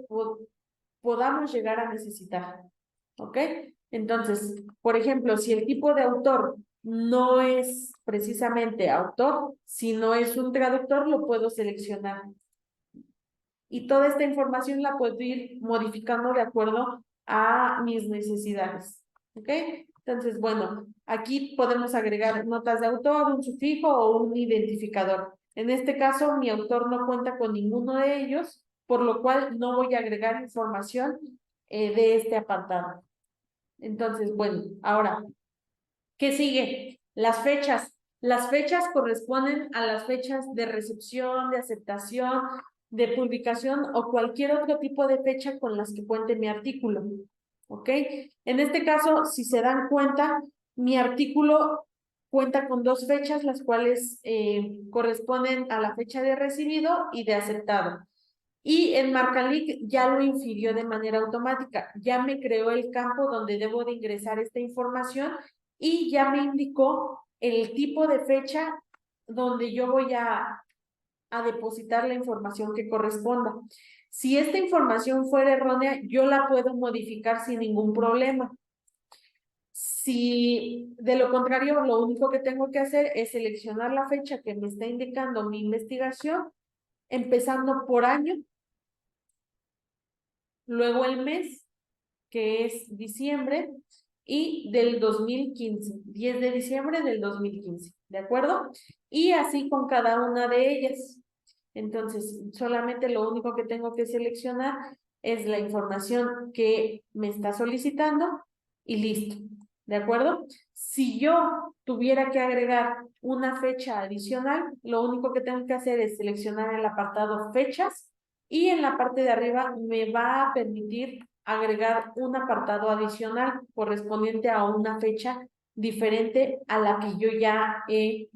podamos llegar a necesitar, ¿ok? Entonces, por ejemplo, si el tipo de autor no es precisamente autor, sino es un traductor, lo puedo seleccionar. Y toda esta información la puedo ir modificando de acuerdo a mis necesidades, ¿ok? Entonces, bueno, aquí podemos agregar notas de autor, un sufijo o un identificador. En este caso, mi autor no cuenta con ninguno de ellos, por lo cual no voy a agregar información de este apartado. Entonces, bueno, ahora, ¿qué sigue? Las fechas. Las fechas corresponden a las fechas de recepción, de aceptación, de publicación o cualquier otro tipo de fecha con las que cuente mi artículo. ¿Ok? En este caso, si se dan cuenta, mi artículo cuenta con dos fechas, las cuales corresponden a la fecha de recibido y de aceptado. Y en Marcalink ya lo infirió de manera automática, ya me creó el campo donde debo de ingresar esta información y ya me indicó el tipo de fecha donde yo voy a depositar la información que corresponda. Si esta información fuera errónea, yo la puedo modificar sin ningún problema. Si de lo contrario, lo único que tengo que hacer es seleccionar la fecha que me está indicando mi investigación, empezando por año, luego el mes, que es diciembre, y del 2015, 10 de diciembre del 2015, ¿de acuerdo? Y así con cada una de ellas. Entonces, solamente lo único que tengo que seleccionar es la información que me está solicitando y listo, ¿de acuerdo? Si yo tuviera que agregar una fecha adicional, lo único que tengo que hacer es seleccionar el apartado fechas y en la parte de arriba me va a permitir agregar un apartado adicional correspondiente a una fecha diferente a la que yo ya he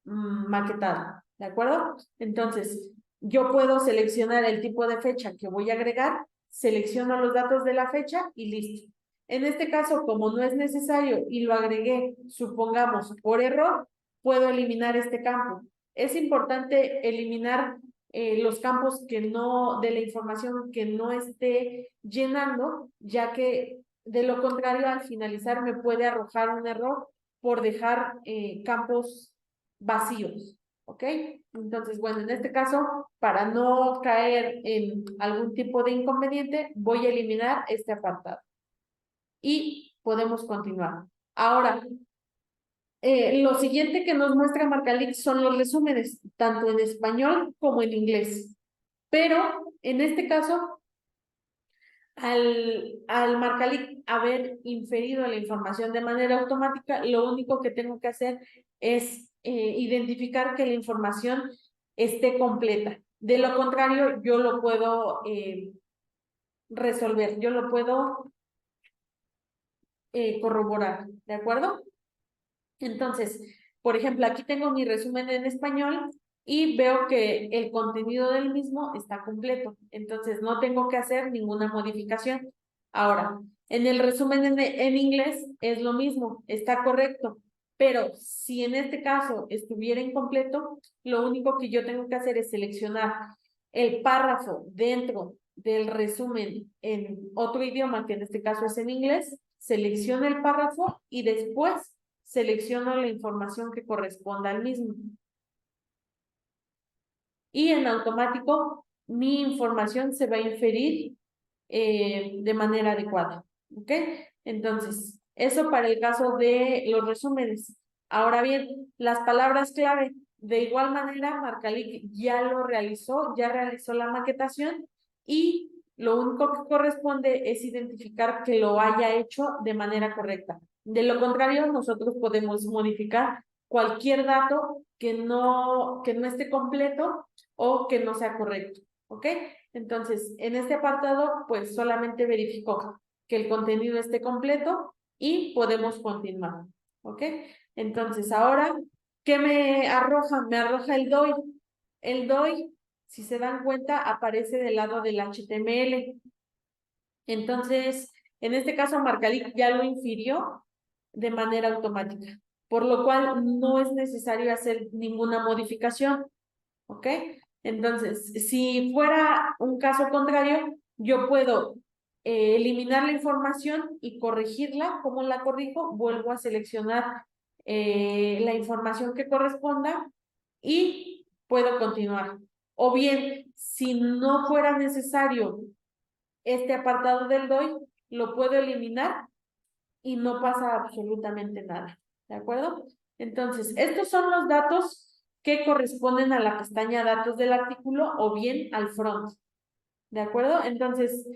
maquetado, ¿de acuerdo? Entonces, yo puedo seleccionar el tipo de fecha que voy a agregar, selecciono los datos de la fecha y listo. En este caso, como no es necesario y lo agregué, supongamos, por error, puedo eliminar este campo. Es importante eliminar los campos que no, de la información que no esté llenando, ya que de lo contrario, al finalizar me puede arrojar un error por dejar campos vacíos, ¿ok? Entonces, bueno, en este caso, para no caer en algún tipo de inconveniente, voy a eliminar este apartado y podemos continuar. Ahora, lo siguiente que nos muestra Marcalink son los resúmenes, tanto en español como en inglés. Pero en este caso, al Marcalink haber inferido la información de manera automática, lo único que tengo que hacer es identificar que la información esté completa. De lo contrario, yo lo puedo resolver, yo lo puedo corroborar, ¿de acuerdo? Entonces, por ejemplo, aquí tengo mi resumen en español y veo que el contenido del mismo está completo. Entonces, no tengo que hacer ninguna modificación. Ahora, en el resumen en inglés es lo mismo, está correcto. Pero si en este caso estuviera incompleto, lo único que yo tengo que hacer es seleccionar el párrafo dentro del resumen en otro idioma, que en este caso es en inglés, selecciono el párrafo y después selecciono la información que corresponda al mismo. Y en automático mi información se va a inferir de manera adecuada. ¿Ok? Entonces, eso para el caso de los resúmenes. Ahora bien, las palabras clave, de igual manera, Marcalic ya lo realizó, ya realizó la maquetación y lo único que corresponde es identificar que lo haya hecho de manera correcta. De lo contrario, nosotros podemos modificar cualquier dato que no esté completo o que no sea correcto, ¿ok? Entonces, en este apartado, pues solamente verifico que el contenido esté completo y podemos continuar, ¿ok? Entonces, ahora, ¿qué me arroja? Me arroja el DOI. El DOI, si se dan cuenta, aparece del lado del HTML. Entonces, en este caso, Marcalic ya lo infirió de manera automática, por lo cual no es necesario hacer ninguna modificación, ¿ok? Entonces, si fuera un caso contrario, yo puedo eliminar la información y corregirla. ¿Cómo la corrijo? Vuelvo a seleccionar la información que corresponda y puedo continuar. O bien, si no fuera necesario este apartado del DOI, lo puedo eliminar y no pasa absolutamente nada, ¿de acuerdo? Entonces, estos son los datos que corresponden a la pestaña datos del artículo o bien al front, ¿de acuerdo? Entonces,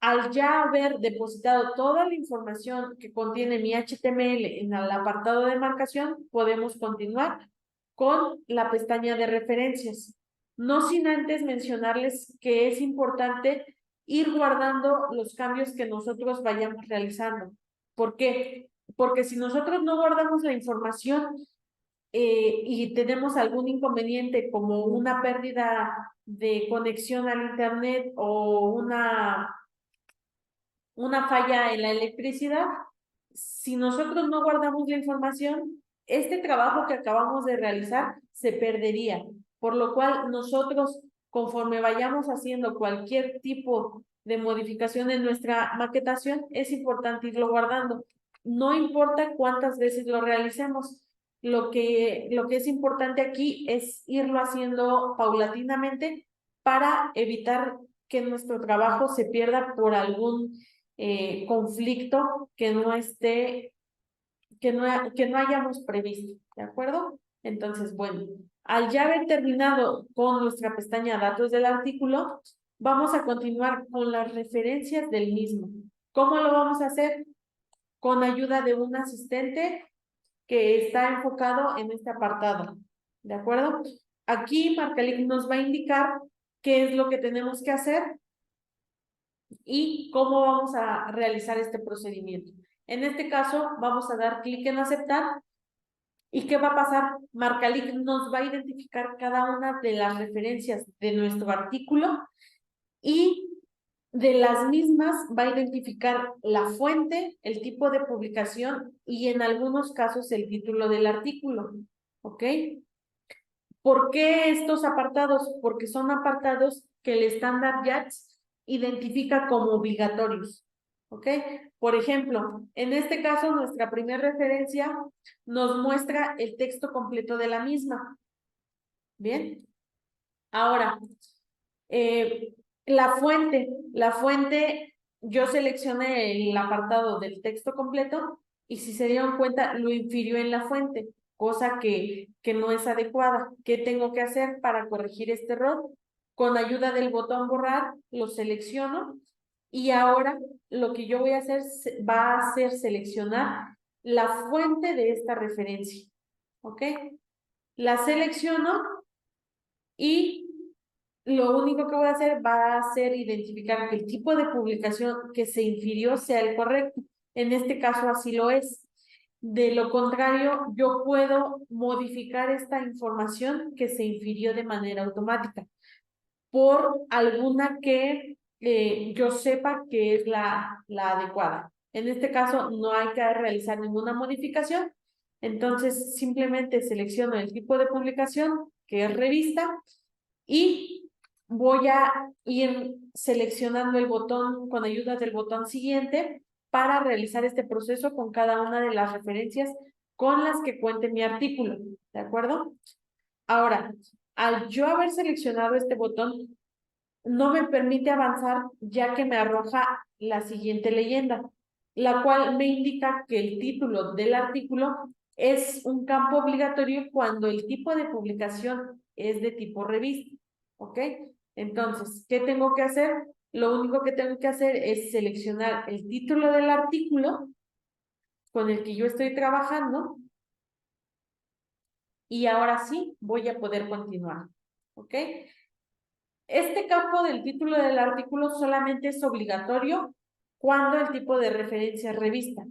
al ya haber depositado toda la información que contiene mi HTML en el apartado de marcación, podemos continuar con la pestaña de referencias. No sin antes mencionarles que es importante ir guardando los cambios que nosotros vayamos realizando. ¿Por qué? Porque si nosotros no guardamos la información y tenemos algún inconveniente como una pérdida de conexión al internet o una falla en la electricidad, si nosotros no guardamos la información, este trabajo que acabamos de realizar se perdería, por lo cual nosotros, conforme vayamos haciendo cualquier tipo de modificación en nuestra maquetación, es importante irlo guardando. No importa cuántas veces lo realicemos, lo que es importante aquí es irlo haciendo paulatinamente para evitar que nuestro trabajo se pierda por algún conflicto que no hayamos previsto, ¿de acuerdo? Entonces, bueno, al ya haber terminado con nuestra pestaña datos del artículo, vamos a continuar con las referencias del mismo. ¿Cómo lo vamos a hacer? Con ayuda de un asistente que está enfocado en este apartado, ¿de acuerdo? Aquí Marcalic nos va a indicar qué es lo que tenemos que hacer y cómo vamos a realizar este procedimiento. En este caso, vamos a dar clic en aceptar. ¿Y qué va a pasar? Marcalic nos va a identificar cada una de las referencias de nuestro artículo y de las mismas va a identificar la fuente, el tipo de publicación y en algunos casos el título del artículo. ¿Ok? ¿Por qué estos apartados? Porque son apartados que el estándar JATS identifica como obligatorios, ¿ok? Por ejemplo, en este caso, nuestra primera referencia nos muestra el texto completo de la misma. Bien, ahora, la fuente, yo seleccioné el apartado del texto completo y si se dieron cuenta, lo infirió en la fuente, cosa que no es adecuada. ¿Qué tengo que hacer para corregir este error? Con ayuda del botón borrar, lo selecciono y ahora lo que yo voy a hacer va a ser seleccionar la fuente de esta referencia, ¿ok? La selecciono y lo único que voy a hacer va a ser identificar que el tipo de publicación que se infirió sea el correcto. En este caso así lo es. De lo contrario, yo puedo modificar esta información que se infirió de manera automática por alguna que yo sepa que es la adecuada. En este caso no hay que realizar ninguna modificación, entonces simplemente selecciono el tipo de publicación, que es revista, y voy a ir seleccionando el botón con ayuda del botón siguiente para realizar este proceso con cada una de las referencias con las que cuente mi artículo, ¿de acuerdo? Ahora, al yo haber seleccionado este botón, no me permite avanzar ya que me arroja la siguiente leyenda, la cual me indica que el título del artículo es un campo obligatorio cuando el tipo de publicación es de tipo revista, ¿ok? Entonces, ¿qué tengo que hacer? Lo único que tengo que hacer es seleccionar el título del artículo con el que yo estoy trabajando y ahora sí voy a poder continuar, ¿ok? Este campo del título del artículo solamente es obligatorio cuando el tipo de referencia es revista.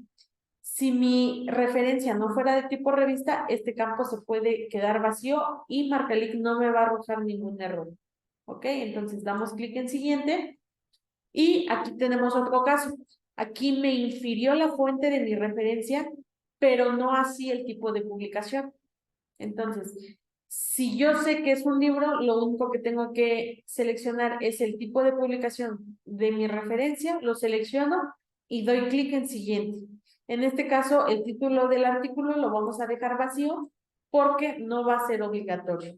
Si mi referencia no fuera de tipo revista, este campo se puede quedar vacío y Marcalic no me va a arrojar ningún error. ¿Ok? Entonces damos clic en siguiente y aquí tenemos otro caso. Aquí me infirió la fuente de mi referencia, pero no así el tipo de publicación. Entonces, si yo sé que es un libro, lo único que tengo que seleccionar es el tipo de publicación de mi referencia, lo selecciono y doy clic en siguiente. En este caso, el título del artículo lo vamos a dejar vacío porque no va a ser obligatorio.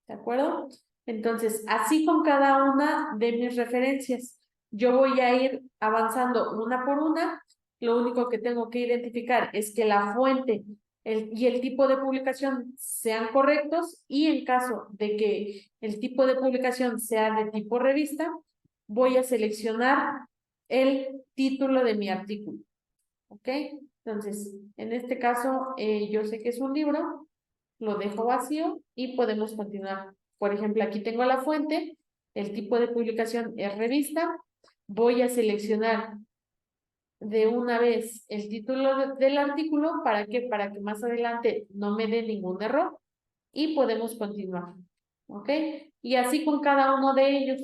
¿De acuerdo? Entonces, así con cada una de mis referencias, yo voy a ir avanzando una por una. Lo único que tengo que identificar es que la fuente y el tipo de publicación sean correctos y en caso de que el tipo de publicación sea de tipo revista, voy a seleccionar el título de mi artículo. ¿Ok? Entonces, en este caso, yo sé que es un libro, lo dejo vacío y podemos continuar. Por ejemplo, aquí tengo la fuente, el tipo de publicación es revista, voy a seleccionar de una vez el título del artículo, ¿para qué? Para que más adelante no me dé ningún error y podemos continuar, ¿ok? Y así con cada uno de ellos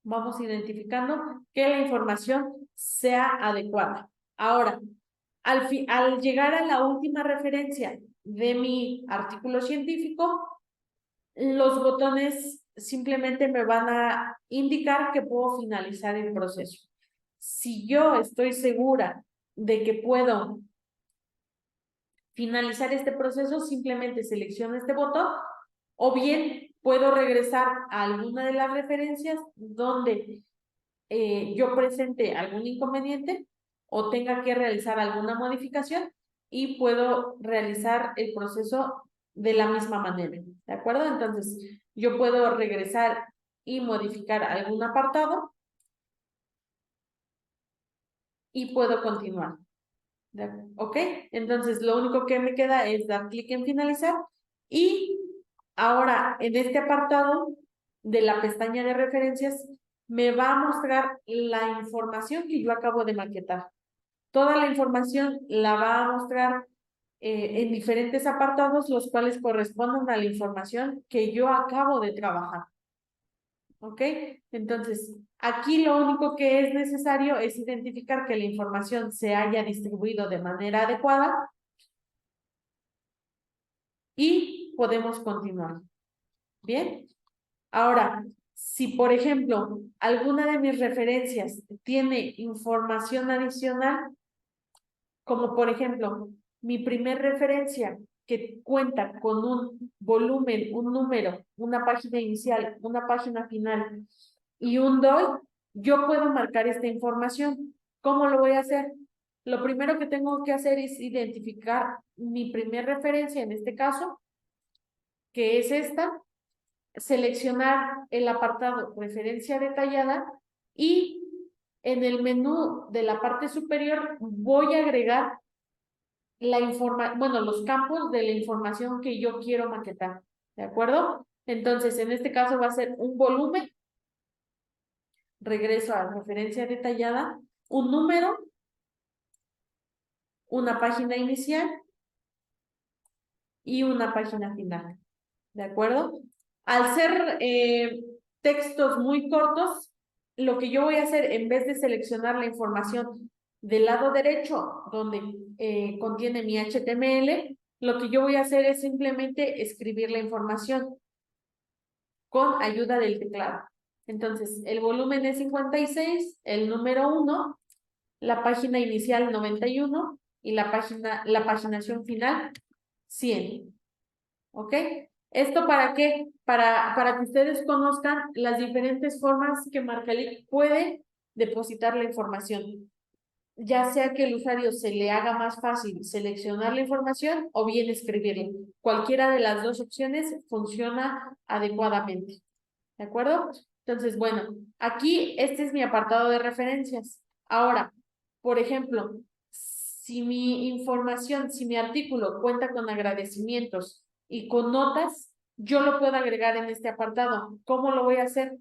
vamos identificando que la información sea adecuada. Ahora, al llegar a la última referencia de mi artículo científico, los botones simplemente me van a indicar que puedo finalizar el proceso. Si yo estoy segura de que puedo finalizar este proceso, simplemente selecciono este botón o bien puedo regresar a alguna de las referencias donde yo presente algún inconveniente o tenga que realizar alguna modificación y puedo realizar el proceso de la misma manera, ¿de acuerdo? Entonces, yo puedo regresar y modificar algún apartado y puedo continuar. ¿Ok? Entonces, lo único que me queda es dar clic en finalizar y ahora en este apartado de la pestaña de referencias me va a mostrar la información que yo acabo de maquetar. Toda la información la va a mostrar en diferentes apartados, los cuales corresponden a la información que yo acabo de trabajar. ¿Ok? Entonces, aquí lo único que es necesario es identificar que la información se haya distribuido de manera adecuada y podemos continuar. ¿Bien? Ahora, si por ejemplo alguna de mis referencias tiene información adicional, como por ejemplo mi primer referencia que cuenta con un volumen, un número, una página inicial, una página final y un DOI, yo puedo marcar esta información. ¿Cómo lo voy a hacer? Lo primero que tengo que hacer es identificar mi primer referencia, en este caso, que es esta, seleccionar el apartado referencia detallada y en el menú de la parte superior voy a agregar los campos de la información que yo quiero maquetar, ¿de acuerdo? Entonces, en este caso va a ser un volumen, regreso a referencia detallada, un número, una página inicial y una página final, ¿de acuerdo? Al ser textos muy cortos, lo que yo voy a hacer, en vez de seleccionar la información del lado derecho, donde contiene mi HTML, lo que yo voy a hacer es simplemente escribir la información con ayuda del teclado. Entonces, el volumen es 56, el número 1, la página inicial 91 y la paginación final 100. ¿Ok? ¿Esto para qué? Para que ustedes conozcan las diferentes formas que Marcalic puede depositar la información. ya sea que el usuario se le haga más fácil seleccionar la información o bien escribirla. Cualquiera de las dos opciones funciona adecuadamente. ¿De acuerdo? Entonces, bueno, aquí este es mi apartado de referencias. Ahora, por ejemplo, si mi información, si mi artículo cuenta con agradecimientos y con notas, yo lo puedo agregar en este apartado. ¿Cómo lo voy a hacer?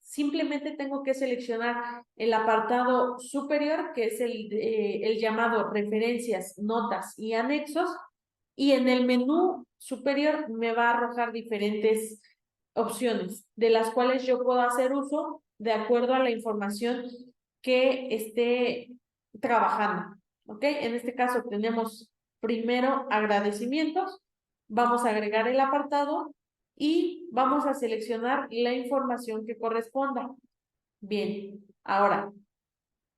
Simplemente tengo que seleccionar el apartado superior, que es el llamado referencias, notas y anexos, y en el menú superior me va a arrojar diferentes opciones, de las cuales yo puedo hacer uso de acuerdo a la información que esté trabajando. ¿Ok? En este caso tenemos primero agradecimientos, vamos a agregar el apartado y vamos a seleccionar la información que corresponda. Bien, ahora,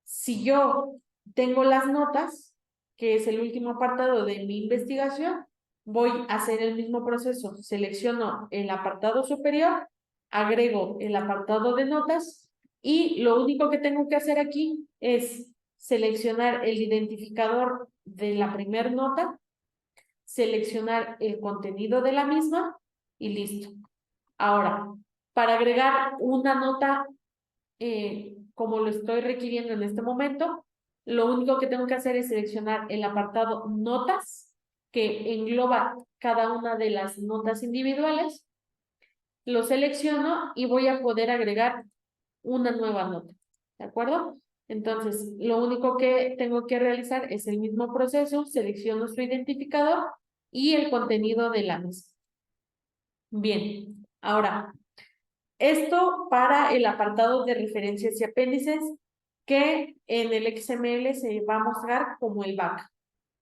si yo tengo las notas, que es el último apartado de mi investigación, voy a hacer el mismo proceso. Selecciono el apartado superior, agrego el apartado de notas y lo único que tengo que hacer aquí es seleccionar el identificador de la primera nota, seleccionar el contenido de la misma y listo. Ahora, para agregar una nota como lo estoy requiriendo en este momento, lo único que tengo que hacer es seleccionar el apartado notas, que engloba cada una de las notas individuales. Lo selecciono y voy a poder agregar una nueva nota. ¿De acuerdo? Entonces, lo único que tengo que realizar es el mismo proceso, selecciono su identificador y el contenido de la misma. Bien, ahora, esto para el apartado de referencias y apéndices que en el XML se va a mostrar como el back.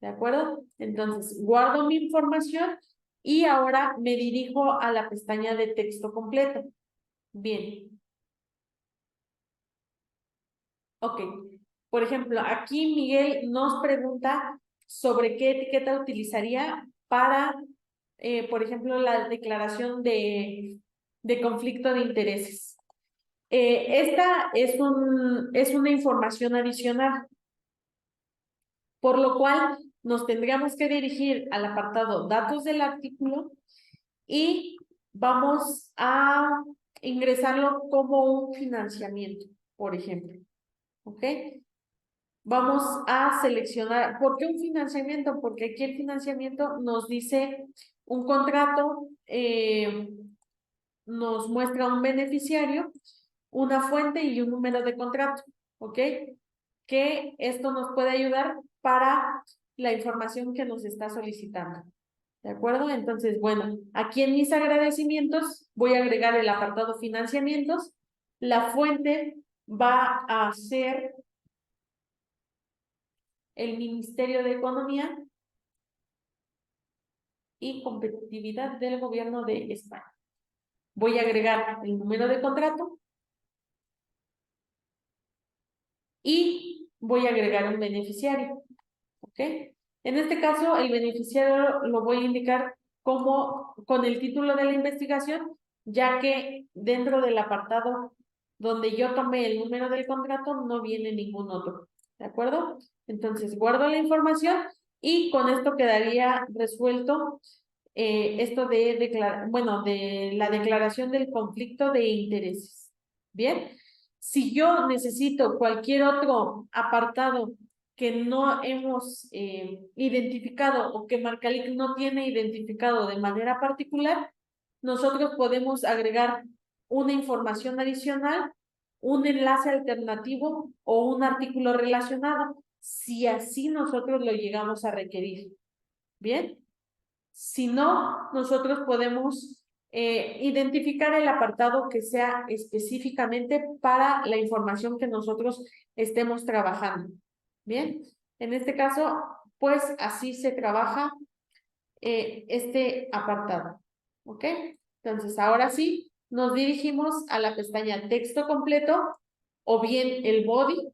¿De acuerdo? Entonces, guardo mi información y ahora me dirijo a la pestaña de texto completo. Bien. Ok. Por ejemplo, aquí Miguel nos pregunta sobre qué etiqueta utilizaría para, por ejemplo, la declaración de conflicto de intereses. Esta es una información adicional, por lo cual nos tendríamos que dirigir al apartado datos del artículo y vamos a ingresarlo como un financiamiento, por ejemplo. ¿Ok? Vamos a seleccionar, ¿por qué un financiamiento? Porque aquí el financiamiento nos dice un contrato, nos muestra un beneficiario, una fuente y un número de contrato, ¿ok? Que esto nos puede ayudar para la información que nos está solicitando. ¿De acuerdo? Entonces, bueno, aquí en mis agradecimientos voy a agregar el apartado financiamientos. La fuente va a ser el Ministerio de Economía y Competitividad del Gobierno de España. Voy a agregar el número de contrato y voy a agregar un beneficiario. ¿Ok? En este caso, el beneficiario lo voy a indicar como con el título de la investigación, ya que dentro del apartado donde yo tomé el número del contrato no viene ningún otro. ¿De acuerdo? Entonces, guardo la información y con esto quedaría resuelto esto de la declaración del conflicto de intereses. Bien, si yo necesito cualquier otro apartado que no hemos identificado o que Marcalic no tiene identificado de manera particular, nosotros podemos agregar una información adicional, un enlace alternativo o un artículo relacionado, si así nosotros lo llegamos a requerir. ¿Bien? Si no, nosotros podemos identificar el apartado que sea específicamente para la información que nosotros estemos trabajando. Bien, en este caso, pues así se trabaja este apartado. ¿Ok? Entonces, ahora sí, nos dirigimos a la pestaña texto completo o bien el body,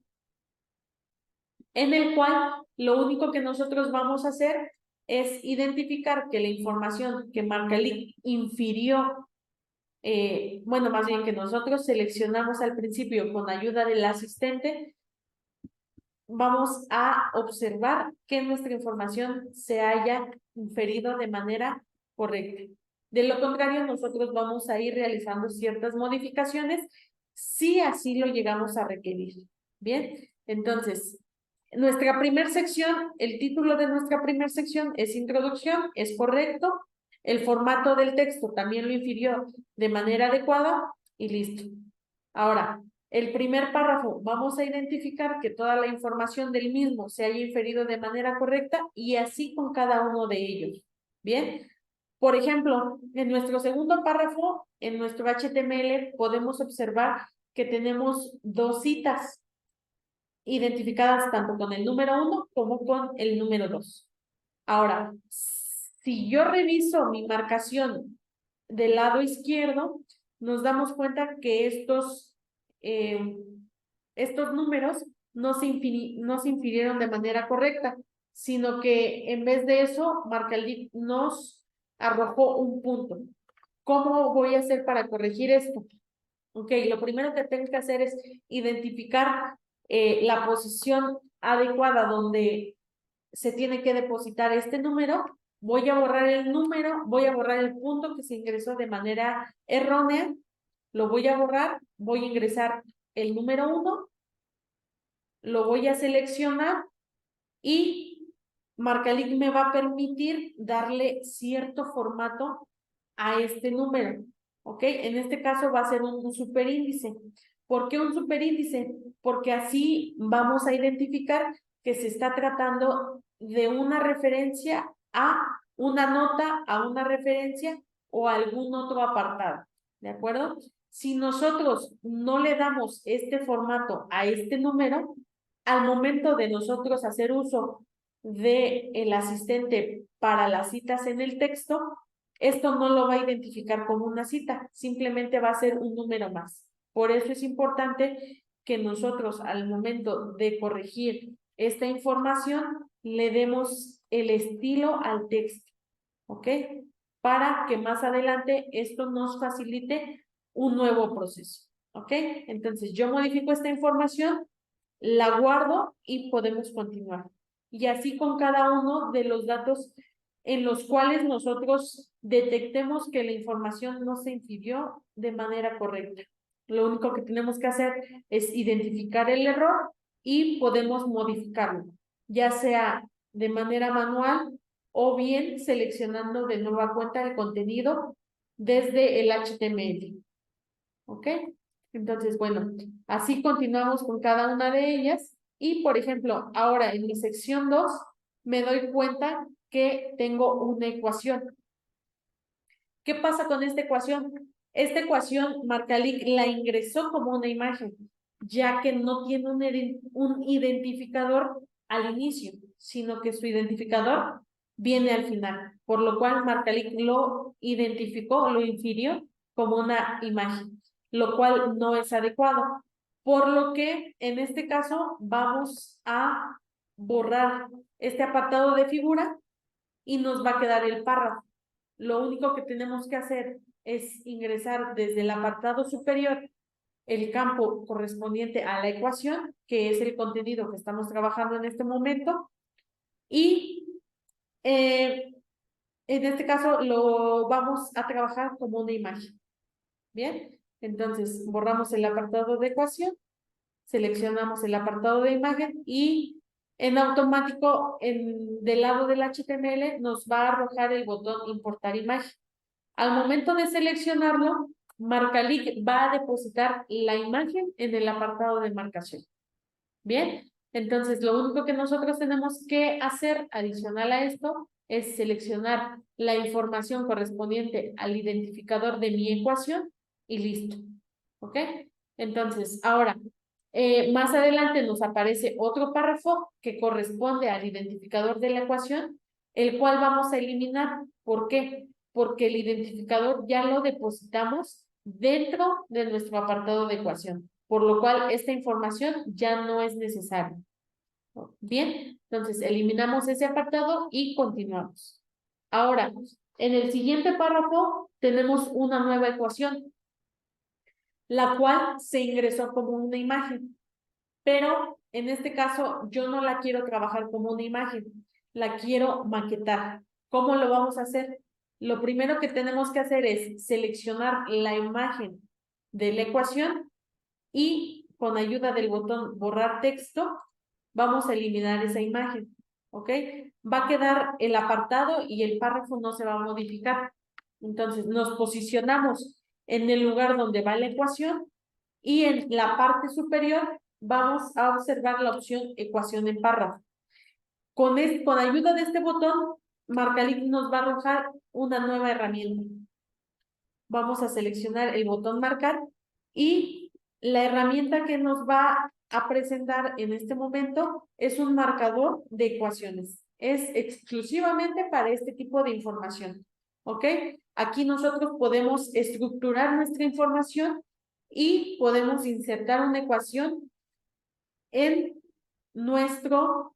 en el cual lo único que nosotros vamos a hacer es identificar que la información que Marcalic infirió, más bien que nosotros seleccionamos al principio con ayuda del asistente, vamos a observar que nuestra información se haya inferido de manera correcta. De lo contrario, nosotros vamos a ir realizando ciertas modificaciones si así lo llegamos a requerir. Bien, entonces, nuestra primera sección, el título de nuestra primera sección es introducción, es correcto. El formato del texto también lo infirió de manera adecuada y listo. Ahora, el primer párrafo, vamos a identificar que toda la información del mismo se haya inferido de manera correcta y así con cada uno de ellos. Bien, por ejemplo, en nuestro segundo párrafo, en nuestro HTML, podemos observar que tenemos dos citas identificadas tanto con el número 1 como con el número 2. Ahora, si yo reviso mi marcación del lado izquierdo, nos damos cuenta que estos números no se infirieron de manera correcta, sino que en vez de eso, Marcalic nos arrojó un punto. ¿Cómo voy a hacer para corregir esto? Ok, lo primero que tengo que hacer es identificar la posición adecuada donde se tiene que depositar este número. Voy a borrar el número, voy a borrar el punto que se ingresó de manera errónea, lo voy a borrar, voy a ingresar el número 1, lo voy a seleccionar y Marcalic me va a permitir darle cierto formato a este número, ¿ok? En este caso va a ser un superíndice. ¿Por qué un superíndice? Porque así vamos a identificar que se está tratando de una referencia a una nota, a una referencia o a algún otro apartado, ¿de acuerdo? Si nosotros no le damos este formato a este número, al momento de nosotros hacer uso del asistente para las citas en el texto, esto no lo va a identificar como una cita, simplemente va a ser un número más. Por eso es importante que nosotros al momento de corregir esta información le demos el estilo al texto, ¿ok? Para que más adelante esto nos facilite un nuevo proceso, ¿ok? Entonces yo modifico esta información, la guardo y podemos continuar. Y así con cada uno de los datos en los cuales nosotros detectemos que la información no se infirió de manera correcta. Lo único que tenemos que hacer es identificar el error y podemos modificarlo, ya sea de manera manual o bien seleccionando de nueva cuenta el contenido desde el HTML. ¿Ok? Entonces, bueno, así continuamos con cada una de ellas. Y, por ejemplo, ahora en mi sección 2 me doy cuenta que tengo una ecuación. ¿Qué pasa con esta ecuación? Esta ecuación Marcalic la ingresó como una imagen, ya que no tiene un identificador al inicio, sino que su identificador viene al final, por lo cual Marcalic lo identificó, lo infirió como una imagen, lo cual no es adecuado. Por lo que en este caso vamos a borrar este apartado de figura y nos va a quedar el párrafo. Lo único que tenemos que hacer es ingresar desde el apartado superior el campo correspondiente a la ecuación, que es el contenido que estamos trabajando en este momento, y en este caso lo vamos a trabajar como una imagen. Bien, entonces borramos el apartado de ecuación, seleccionamos el apartado de imagen y en automático del lado del HTML nos va a arrojar el botón importar imagen. Al momento de seleccionarlo, Marcalic va a depositar la imagen en el apartado de marcación. Bien, entonces lo único que nosotros tenemos que hacer adicional a esto es seleccionar la información correspondiente al identificador de mi ecuación y listo. ¿Ok? Entonces, ahora, más adelante nos aparece otro párrafo que corresponde al identificador de la ecuación, el cual vamos a eliminar. ¿Por qué? Porque el identificador ya lo depositamos dentro de nuestro apartado de ecuación, por lo cual esta información ya no es necesaria. Bien, entonces eliminamos ese apartado y continuamos. Ahora, en el siguiente párrafo tenemos una nueva ecuación, la cual se ingresó como una imagen, pero En este caso, yo no la quiero trabajar como una imagen, la quiero maquetar. ¿Cómo lo vamos a hacer? Lo primero que tenemos que hacer es seleccionar la imagen de la ecuación y con ayuda del botón borrar texto, vamos a eliminar esa imagen, ¿ok? Va a quedar el apartado y el párrafo no se va a modificar. Entonces, nos posicionamos en el lugar donde va la ecuación y en la parte superior vamos a observar la opción ecuación en párrafo. Con ayuda de este botón, Marcalix nos va a arrojar una nueva herramienta. Vamos a seleccionar el botón marcar y la herramienta que nos va a presentar en este momento es un marcador de ecuaciones. Es exclusivamente para este tipo de información. ¿Ok? Aquí nosotros podemos estructurar nuestra información y podemos insertar una ecuación en nuestro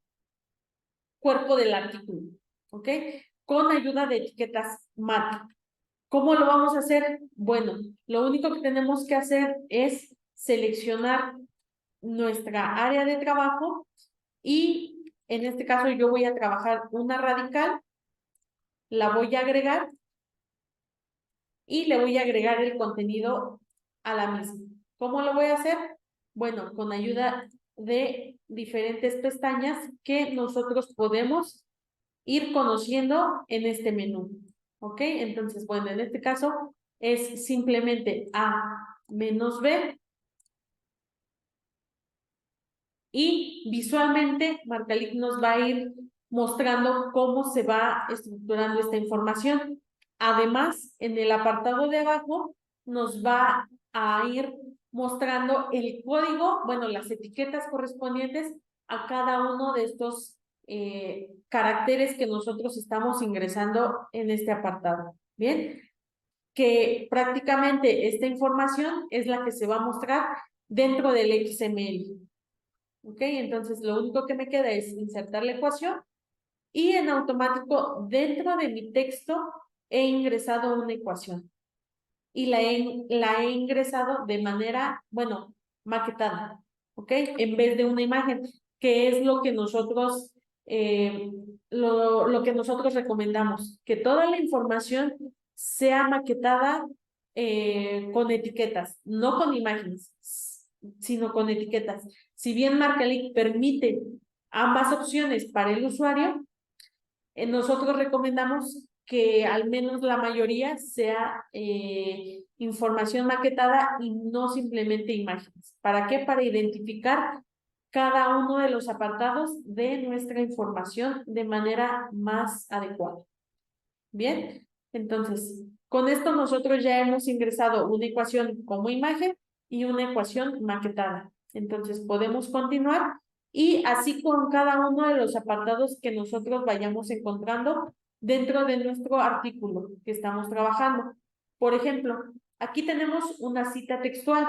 cuerpo del artículo. ¿Ok? Con ayuda de etiquetas MAT. ¿Cómo lo vamos a hacer? Bueno, lo único que tenemos que hacer es seleccionar nuestra área de trabajo y en este caso yo voy a trabajar una radical, la voy a agregar y le voy a agregar el contenido a la misma. ¿Cómo lo voy a hacer? Bueno, con ayuda de diferentes pestañas que nosotros podemos ir conociendo en este menú. ¿Ok? Entonces, bueno, en este caso es simplemente A menos B y visualmente Marcalix nos va a ir mostrando cómo se va estructurando esta información. Además, en el apartado de abajo nos va a ir mostrando el código, bueno, las etiquetas correspondientes a cada uno de estos caracteres que nosotros estamos ingresando en este apartado. Bien, que prácticamente esta información es la que se va a mostrar dentro del XML. ¿Ok? Entonces, lo único que me queda es insertar la ecuación y en automático dentro de mi texto he ingresado una ecuación y la he ingresado de manera, bueno, maquetada, ¿ok? En vez de una imagen, que es lo que nosotros, lo que nosotros recomendamos, que toda la información sea maquetada con etiquetas, no con imágenes, sino con etiquetas. Si bien Marcalix permite ambas opciones para el usuario, nosotros recomendamos que al menos la mayoría sea información maquetada y no simplemente imágenes. ¿Para qué? Para identificar cada uno de los apartados de nuestra información de manera más adecuada. Bien, entonces, con esto nosotros ya hemos ingresado una ecuación como imagen y una ecuación maquetada. Entonces, podemos continuar y así con cada uno de los apartados que nosotros vayamos encontrando dentro de nuestro artículo que estamos trabajando. Por ejemplo, aquí tenemos una cita textual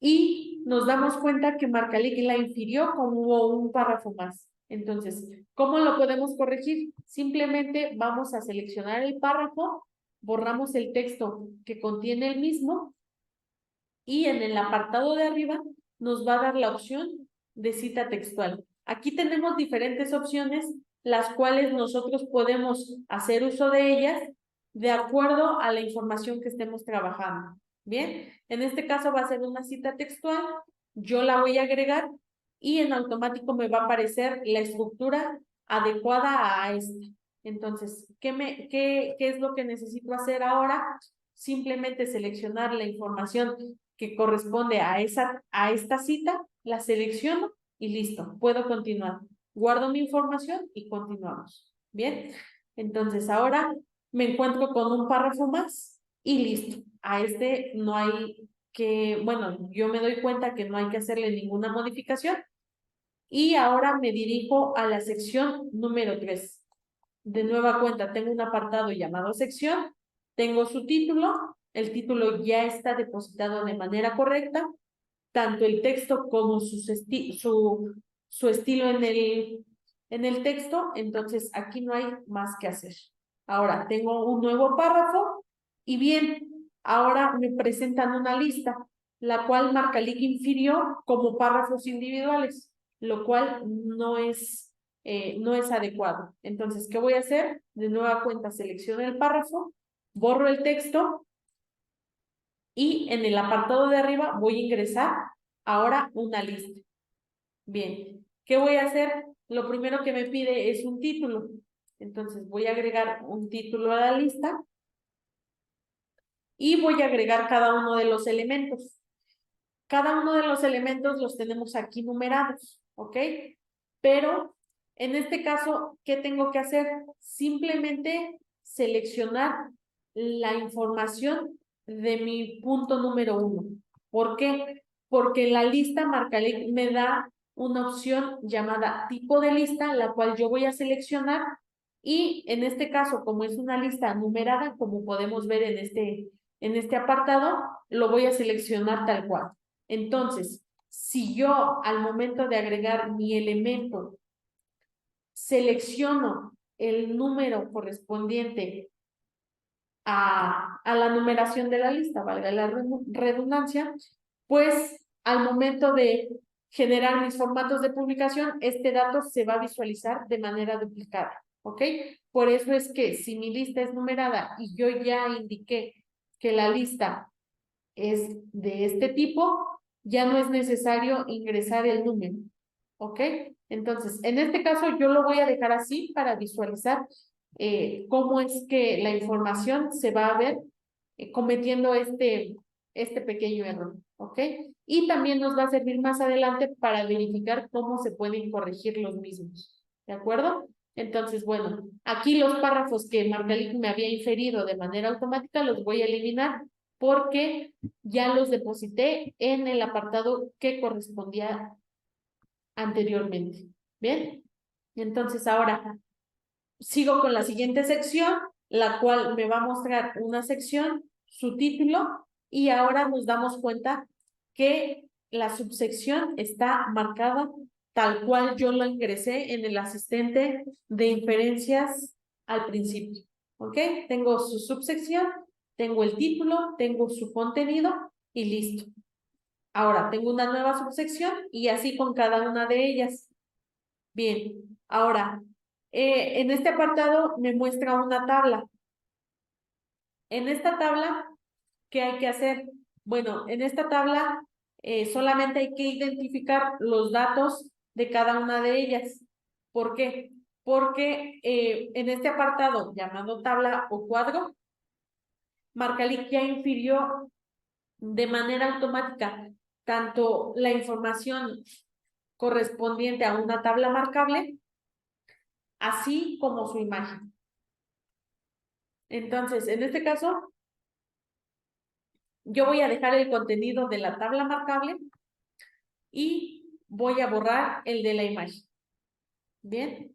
y nos damos cuenta que Marcalix la infirió como un párrafo más. Entonces, ¿cómo lo podemos corregir? Simplemente vamos a seleccionar el párrafo, borramos el texto que contiene el mismo y en el apartado de arriba nos va a dar la opción de cita textual. Aquí tenemos diferentes opciones, las cuales nosotros podemos hacer uso de ellas de acuerdo a la información que estemos trabajando. Bien, en este caso va a ser una cita textual, yo la voy a agregar y en automático me va a aparecer la estructura adecuada a esta. Entonces, ¿qué es lo que necesito hacer ahora? Simplemente seleccionar la información que corresponde a esta cita, la selecciono y listo, puedo continuar. Guardo mi información y continuamos. Bien, entonces ahora me encuentro con un párrafo más y listo. A este no hay que, bueno, yo me doy cuenta que no hay que hacerle ninguna modificación y ahora me dirijo a la sección número 3. De nueva cuenta, tengo un apartado llamado sección, tengo su título, el título ya está depositado de manera correcta, tanto el texto como su estilo en el texto, entonces aquí no hay más que hacer. Ahora tengo un nuevo párrafo y bien, ahora me presentan una lista. la cual Marcalic infirió como párrafos individuales, lo cual no es adecuado. Entonces, ¿qué voy a hacer? De nueva cuenta, selecciono el párrafo, borro el texto y en el apartado de arriba voy a ingresar ahora una lista. Bien, ¿qué voy a hacer? Lo primero que me pide es un título. Entonces voy a agregar un título a la lista y voy a agregar cada uno de los elementos. Cada uno de los elementos los tenemos aquí numerados, ¿ok? Pero en este caso, ¿qué tengo que hacer? Simplemente seleccionar la información de mi punto número 1. ¿Por qué? Porque la lista Marcalic me da una opción llamada tipo de lista, la cual yo voy a seleccionar y en este caso, como es una lista numerada, como podemos ver en este apartado, lo voy a seleccionar tal cual. Entonces, si yo al momento de agregar mi elemento selecciono el número correspondiente a la numeración de la lista, valga la redundancia, pues al momento de generar mis formatos de publicación, este dato se va a visualizar de manera duplicada, ¿ok? Por eso es que si mi lista es numerada y yo ya indiqué que la lista es de este tipo, ya no es necesario ingresar el número, ¿ok? Entonces, en este caso yo lo voy a dejar así para visualizar cómo es que la información se va a ver cometiendo este pequeño error, ¿ok? Y también nos va a servir más adelante para verificar cómo se pueden corregir los mismos, ¿de acuerdo? Entonces, bueno, aquí los párrafos que Marcalic me había inferido de manera automática los voy a eliminar porque ya los deposité en el apartado que correspondía anteriormente. ¿Bien? Entonces ahora sigo con la siguiente sección, la cual me va a mostrar una sección, su título, y ahora nos damos cuenta que la subsección está marcada tal cual yo lo ingresé en el asistente de inferencias al principio. ¿Ok? Tengo su subsección, tengo el título, tengo su contenido y listo. Ahora tengo una nueva subsección y así con cada una de ellas. Bien, ahora, en este apartado me muestra una tabla. En esta tabla, ¿qué hay que hacer? Bueno, en esta tabla solamente hay que identificar los datos de cada una de ellas. ¿Por qué? Porque en este apartado llamado tabla o cuadro, Marcalic ya infirió de manera automática tanto la información correspondiente a una tabla marcable, así como su imagen. Entonces, en este caso, yo voy a dejar el contenido de la tabla marcable y voy a borrar el de la imagen. Bien.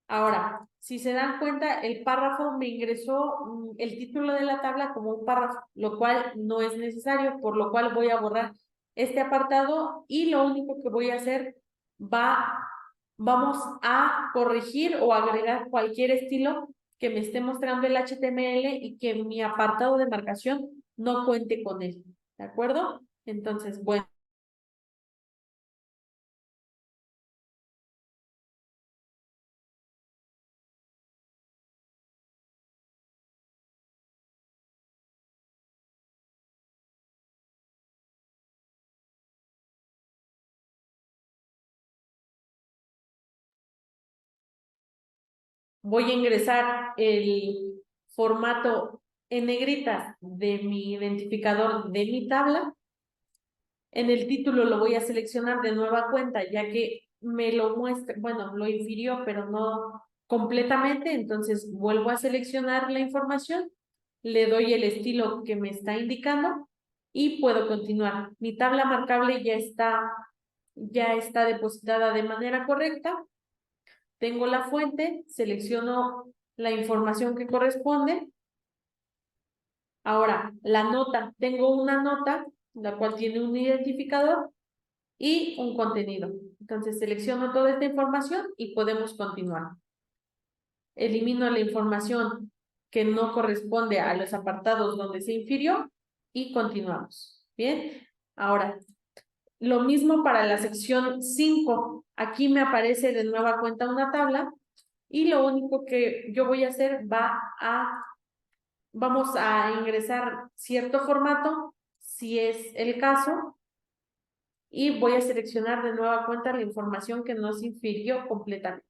Ahora, si se dan cuenta, el párrafo me ingresó el título de la tabla como un párrafo, lo cual no es necesario, por lo cual voy a borrar este apartado y lo único que voy a hacer vamos a corregir o agregar cualquier estilo que me esté mostrando el HTML y que mi apartado de marcación no cuente con él, ¿de acuerdo? Entonces, bueno. Voy a ingresar el formato en negritas de mi identificador de mi tabla. En el título lo voy a seleccionar de nueva cuenta, ya que me lo muestra, bueno, lo infirió, pero no completamente. Entonces vuelvo a seleccionar la información, le doy el estilo que me está indicando y puedo continuar. Mi tabla marcable ya está depositada de manera correcta. Tengo la fuente, selecciono la información que corresponde. Ahora, la nota. Tengo una nota, la cual tiene un identificador y un contenido. Entonces, selecciono toda esta información y podemos continuar. Elimino la información que no corresponde a los apartados donde se infirió y continuamos. Bien, ahora, lo mismo para la sección 5. Aquí me aparece de nueva cuenta una tabla y lo único que yo voy a hacer vamos a ingresar cierto formato, si es el caso, y voy a seleccionar de nueva cuenta la información que nos infirió completamente.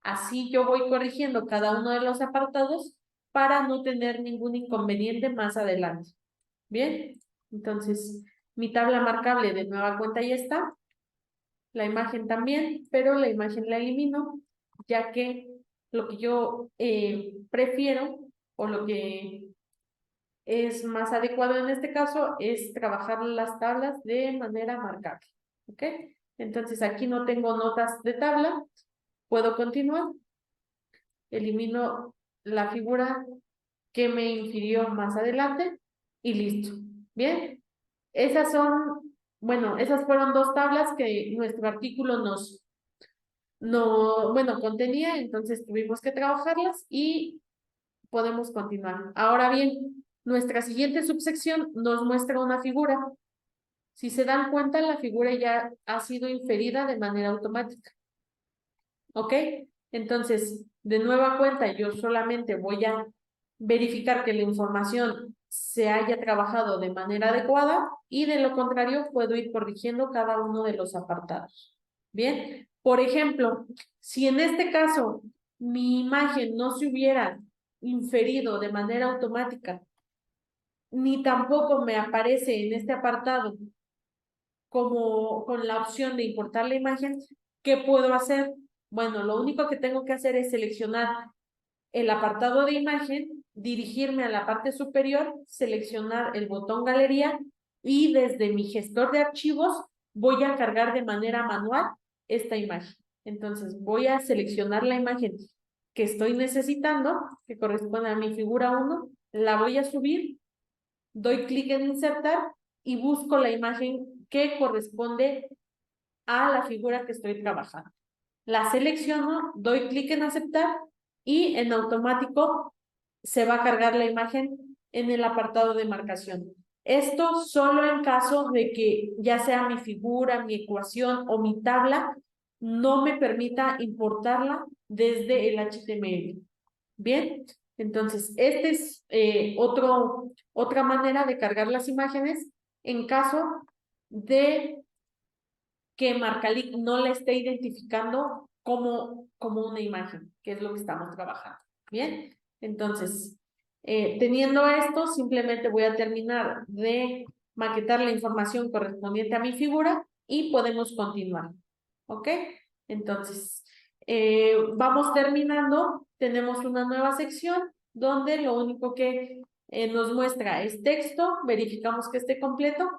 Así yo voy corrigiendo cada uno de los apartados para no tener ningún inconveniente más adelante. Bien, entonces mi tabla marcable de nueva cuenta ya está, la imagen también, pero la imagen la elimino, ya que lo que yo prefiero o lo que es más adecuado en este caso es trabajar las tablas de manera marcable. ¿Ok? Entonces aquí no tengo notas de tabla, puedo continuar, elimino la figura que me infirió más adelante y listo. Bien, esas son, bueno, esas fueron dos tablas que nuestro artículo contenía, entonces tuvimos que trabajarlas y podemos continuar. Ahora bien, nuestra siguiente subsección nos muestra una figura. Si se dan cuenta, la figura ya ha sido inferida de manera automática. ¿Ok? Entonces, de nueva cuenta, yo solamente voy a verificar que la información se haya trabajado de manera adecuada y de lo contrario puedo ir corrigiendo cada uno de los apartados. Bien, por ejemplo, si en este caso mi imagen no se hubiera inferido de manera automática, ni tampoco me aparece en este apartado como con la opción de importar la imagen, ¿qué puedo hacer? Bueno, lo único que tengo que hacer es seleccionar el apartado de imagen, dirigirme a la parte superior, seleccionar el botón galería y desde mi gestor de archivos voy a cargar de manera manual esta imagen. Entonces voy a seleccionar la imagen que estoy necesitando, que corresponde a mi figura 1, la voy a subir, doy clic en insertar y busco la imagen que corresponde a la figura que estoy trabajando. La selecciono, doy clic en aceptar y en automático se va a cargar la imagen en el apartado de marcación. Esto solo en caso de que ya sea mi figura, mi ecuación o mi tabla no me permita importarla desde el HTML. Bien, entonces este es otra manera de cargar las imágenes en caso de que Marcalic no la esté identificando como una imagen, que es lo que estamos trabajando. Bien, entonces, teniendo esto, simplemente voy a terminar de maquetar la información correspondiente a mi figura y podemos continuar. ¿Ok? Entonces, vamos terminando. Tenemos una nueva sección donde lo único que nos muestra es texto, verificamos que esté completo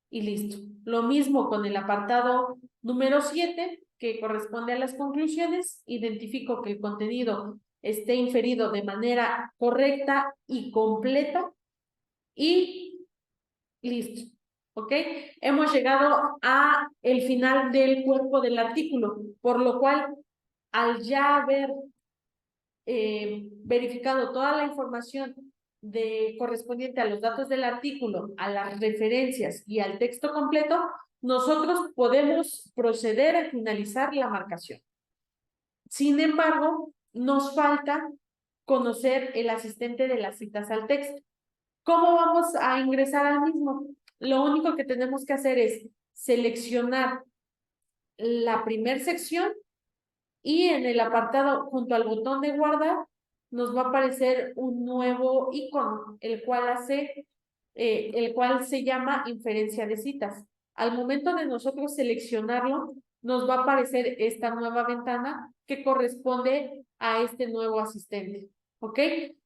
y listo. Lo mismo con el apartado número 7, que corresponde a las conclusiones. Identifico que el contenido esté inferido de manera correcta y completa y listo. ¿Ok? Hemos llegado a el final del cuerpo del artículo, por lo cual, al ya haber verificado toda la información correspondiente a los datos del artículo, a las referencias y al texto completo, nosotros podemos proceder a finalizar la marcación. Sin embargo, nos falta conocer el asistente de las citas al texto. ¿Cómo vamos a ingresar al mismo? Lo único que tenemos que hacer es seleccionar la primera sección y en el apartado junto al botón de guardar nos va a aparecer un nuevo icono, el cual se llama inferencia de citas. Al momento de nosotros seleccionarlo, nos va a aparecer esta nueva ventana que corresponde a este nuevo asistente. ¿Ok?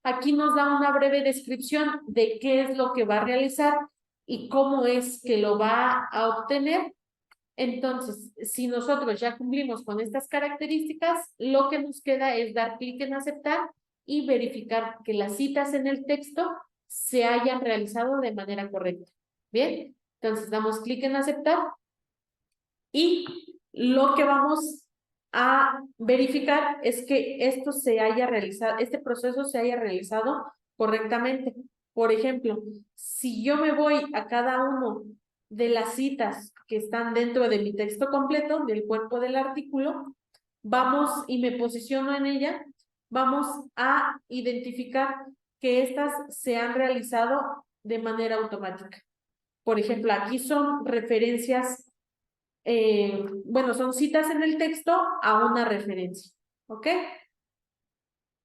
Aquí nos da una breve descripción de qué es lo que va a realizar y cómo es que lo va a obtener. Entonces, si nosotros ya cumplimos con estas características, lo que nos queda es dar clic en aceptar y verificar que las citas en el texto se hayan realizado de manera correcta. Bien, entonces damos clic en aceptar y lo que vamos a verificar es que esto se haya realizado, este proceso se haya realizado correctamente. Por ejemplo, si yo me voy a cada uno de las citas que están dentro de mi texto completo, del cuerpo del artículo, vamos y me posiciono en ella, vamos a identificar que estas se han realizado de manera automática. Por ejemplo, aquí son referencias, bueno, son citas en el texto a una referencia, ¿ok?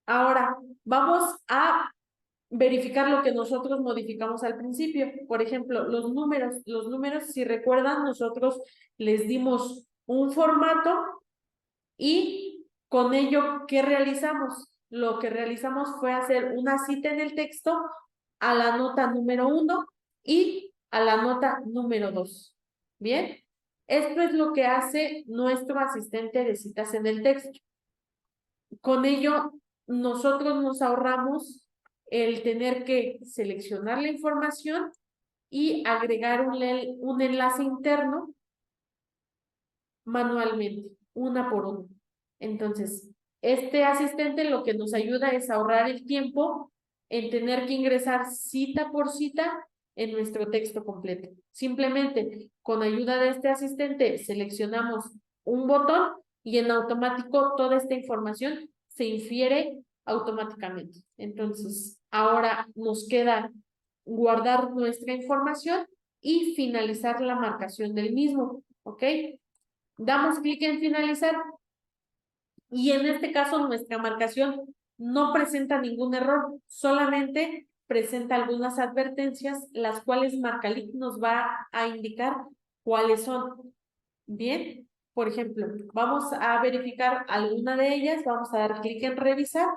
Ahora, vamos a verificar lo que nosotros modificamos al principio. Por ejemplo, los números, si recuerdan, nosotros les dimos un formato y con ello, ¿qué realizamos? Lo que realizamos fue hacer una cita en el texto a la nota número 1 y a la nota número 2. ¿Bien? Esto es lo que hace nuestro asistente de citas en el texto. Con ello, nosotros nos ahorramos el tener que seleccionar la información y agregar un enlace interno manualmente, una por una. Entonces, este asistente lo que nos ayuda es ahorrar el tiempo en tener que ingresar cita por cita en nuestro texto completo. Simplemente, con ayuda de este asistente, seleccionamos un botón y en automático toda esta información se infiere automáticamente. Entonces, ahora nos queda guardar nuestra información y finalizar la marcación del mismo, ¿ok? Damos clic en finalizar y en este caso nuestra marcación no presenta ningún error, solamente presenta algunas advertencias, las cuales Marcalic nos va a indicar cuáles son. Bien, por ejemplo, vamos a verificar alguna de ellas, vamos a dar clic en revisar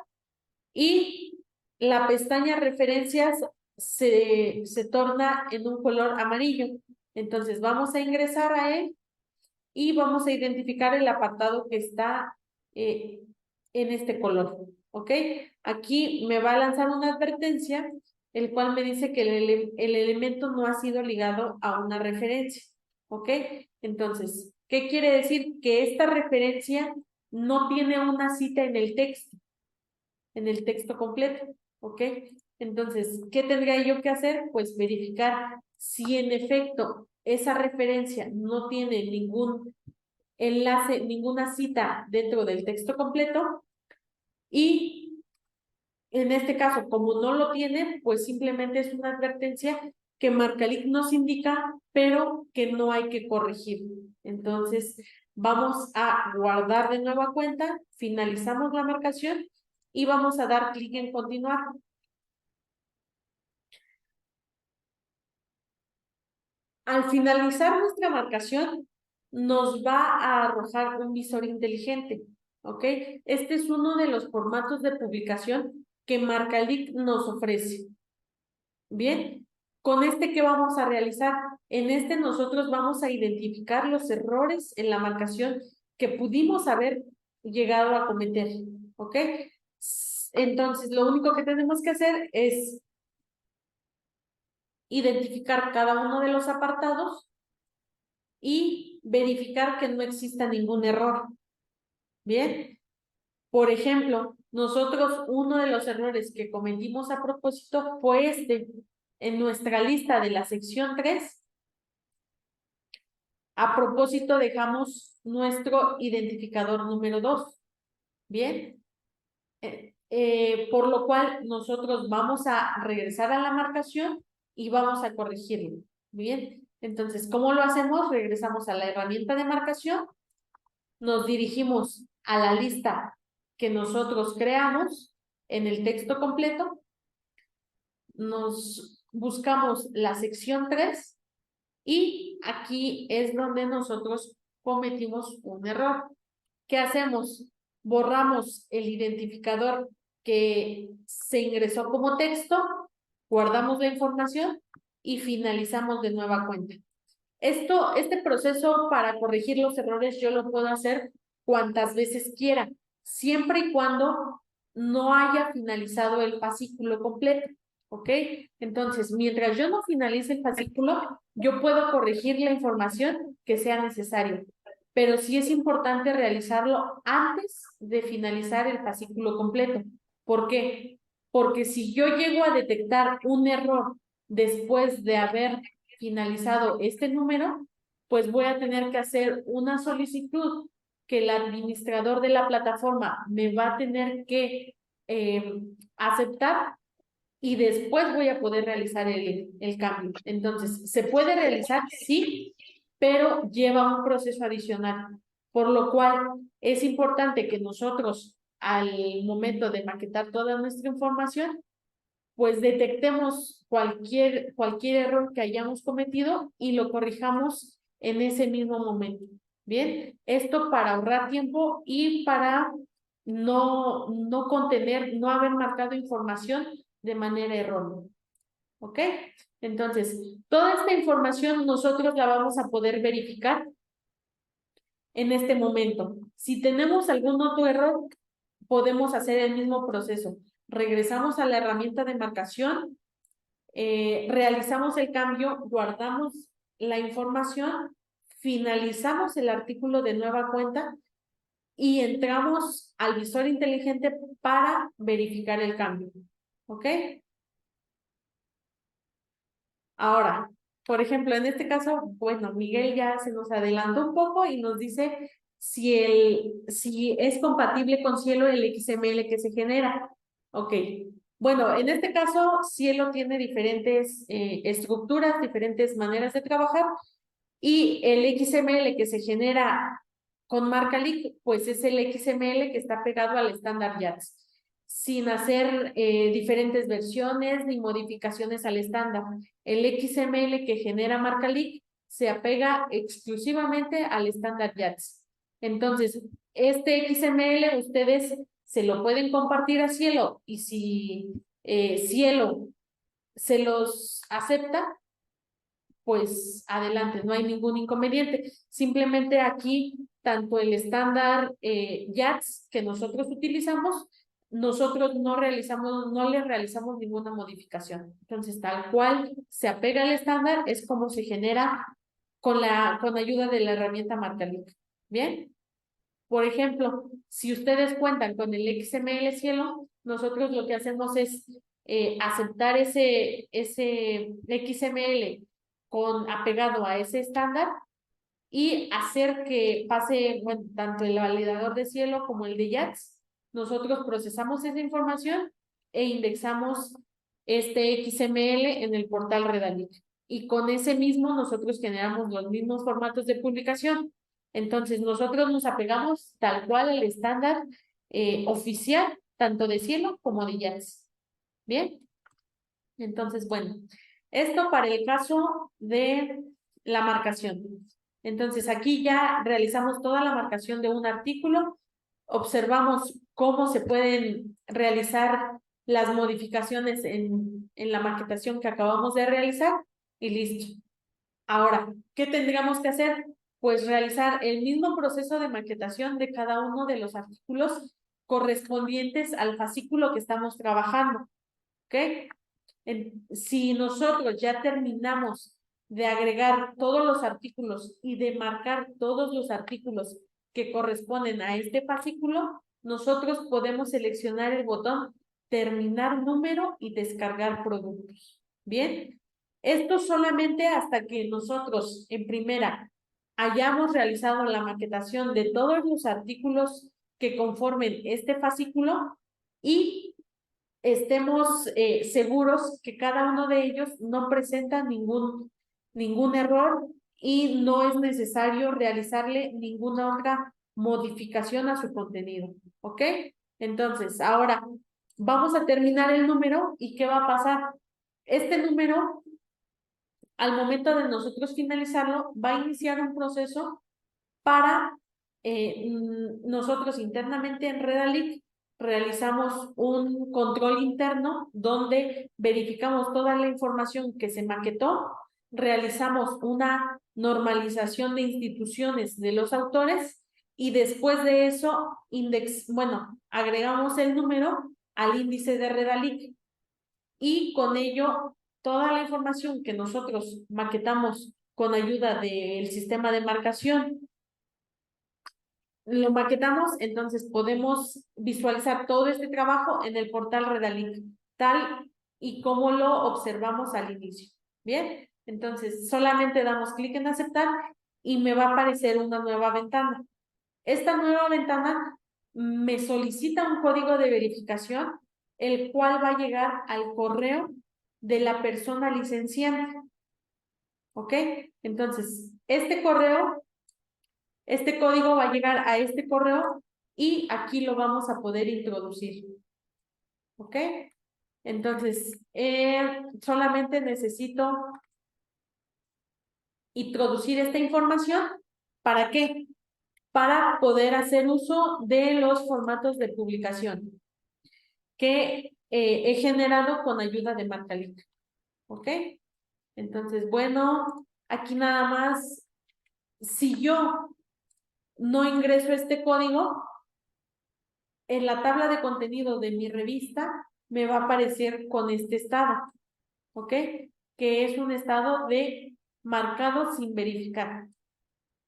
y la pestaña referencias se torna en un color amarillo. Entonces vamos a ingresar a él y vamos a identificar el apartado que está en este color, ¿ok? Aquí me va a lanzar una advertencia, el cual me dice que el elemento no ha sido ligado a una referencia, ¿ok? Entonces, ¿qué quiere decir? Que esta referencia no tiene una cita en el texto completo, ¿ok? Entonces, ¿qué tendría yo que hacer? Pues verificar si en efecto esa referencia no tiene ningún enlace, ninguna cita dentro del texto completo y en este caso, como no lo tiene, pues simplemente es una advertencia que Marcalic nos indica, pero que no hay que corregir. Entonces, vamos a guardar de nueva cuenta, finalizamos la marcación y vamos a dar clic en continuar. Al finalizar nuestra marcación, nos va a arrojar un visor inteligente, ¿ok? Este es uno de los formatos de publicación que Marcalic nos ofrece. Bien, con este, ¿qué vamos a realizar? En este nosotros vamos a identificar los errores en la marcación que pudimos haber llegado a cometer, ¿ok? Entonces, lo único que tenemos que hacer es identificar cada uno de los apartados y verificar que no exista ningún error. Bien, por ejemplo, nosotros uno de los errores que cometimos a propósito fue este. En nuestra lista de la sección 3, a propósito dejamos nuestro identificador número 2. Bien, por lo cual nosotros vamos a regresar a la marcación y vamos a corregirlo. Bien, entonces, ¿cómo lo hacemos? Regresamos a la herramienta de marcación, nos dirigimos a la lista que nosotros creamos en el texto completo, nos buscamos la sección 3 y aquí es donde nosotros cometimos un error. ¿Qué hacemos? Borramos el identificador que se ingresó como texto, guardamos la información y finalizamos de nueva cuenta. Este proceso para corregir los errores yo lo puedo hacer cuantas veces quiera, siempre y cuando no haya finalizado el fascículo completo, ¿ok? Entonces, mientras yo no finalice el fascículo, yo puedo corregir la información que sea necesario, pero sí es importante realizarlo antes de finalizar el fascículo completo. ¿Por qué? porque si yo llego a detectar un error después de haber finalizado este número, pues voy a tener que hacer una solicitud que el administrador de la plataforma me va a tener que aceptar y después voy a poder realizar el cambio. Entonces, ¿se puede realizar? Sí, pero lleva un proceso adicional, por lo cual es importante que nosotros, al momento de maquetar toda nuestra información, pues detectemos cualquier error que hayamos cometido y lo corrijamos en ese mismo momento. Bien, esto para ahorrar tiempo y para no contener, no haber marcado información de manera errónea. ¿Ok? Entonces, toda esta información nosotros la vamos a poder verificar en este momento. Si tenemos algún otro error, podemos hacer el mismo proceso. Regresamos a la herramienta de marcación, realizamos el cambio, guardamos la información, finalizamos el artículo de nueva cuenta y entramos al visor inteligente para verificar el cambio. ¿Ok? Ahora, por ejemplo, en este caso, bueno, Miguel ya se nos adelantó un poco y nos dice si es compatible con Cielo el XML que se genera. Ok. Bueno, en este caso, Cielo tiene diferentes estructuras, diferentes maneras de trabajar y el XML que se genera con MarcaLic, pues es el XML que está pegado al estándar YATS, sin hacer diferentes versiones ni modificaciones al estándar. El XML que genera MarcaLic se apega exclusivamente al estándar YATS. Entonces, este XML ustedes se lo pueden compartir a Cielo y si Cielo se los acepta, pues adelante, no hay ningún inconveniente. Simplemente aquí, tanto el estándar YATS que nosotros utilizamos, nosotros no le realizamos ninguna modificación. Entonces, tal cual se apega al estándar, es como se genera con ayuda de la herramienta MarcaLic. ¿Bien? Por ejemplo, si ustedes cuentan con el XML Cielo, nosotros lo que hacemos es aceptar ese XML apegado a ese estándar y hacer que pase, bueno, tanto el validador de Cielo como el de YATS. Nosotros procesamos esa información e indexamos este XML en el portal Redalic. Y con ese mismo nosotros generamos los mismos formatos de publicación. Entonces, nosotros nos apegamos tal cual al estándar oficial, tanto de Cielo como de YATS. ¿Bien? Entonces, bueno, esto para el caso de la marcación. Entonces, aquí ya realizamos toda la marcación de un artículo, observamos cómo se pueden realizar las modificaciones en la maquetación que acabamos de realizar y listo. Ahora, ¿qué tendríamos que hacer? Pues realizar el mismo proceso de maquetación de cada uno de los artículos correspondientes al fascículo que estamos trabajando. ¿Ok? Si nosotros ya terminamos de agregar todos los artículos y de marcar todos los artículos que corresponden a este fascículo, nosotros podemos seleccionar el botón terminar número y descargar productos. Bien, esto solamente hasta que nosotros en primera hayamos realizado la maquetación de todos los artículos que conformen este fascículo y estemos seguros que cada uno de ellos no presenta ningún error y no es necesario realizarle ninguna otra modificación a su contenido. ¿Ok? Entonces, ahora vamos a terminar el número y ¿qué va a pasar? Este número, al momento de nosotros finalizarlo, va a iniciar un proceso para nosotros internamente en Redalic realizamos un control interno donde verificamos toda la información que se maquetó, realizamos una normalización de instituciones de los autores y después de eso agregamos el número al índice de Redalic y con ello toda la información que nosotros maquetamos con ayuda del sistema de marcación lo maquetamos, entonces podemos visualizar todo este trabajo en el portal Redalic. tal y como lo observamos al inicio. Bien, entonces solamente damos clic en aceptar y me va a aparecer una nueva ventana. Esta nueva ventana me solicita un código de verificación, el cual va a llegar al correo de la persona licenciante. ¿Ok? Entonces, este código va a llegar a este correo y aquí lo vamos a poder introducir. ¿Ok? Entonces, solamente necesito introducir esta información. ¿Para qué? Para poder hacer uso de los formatos de publicación que he generado con ayuda de Marcalink. ¿Ok? Entonces, bueno, aquí nada más, si yo no ingreso este código, en la tabla de contenido de mi revista me va a aparecer con este estado, ¿ok? Que es un estado de marcado sin verificar.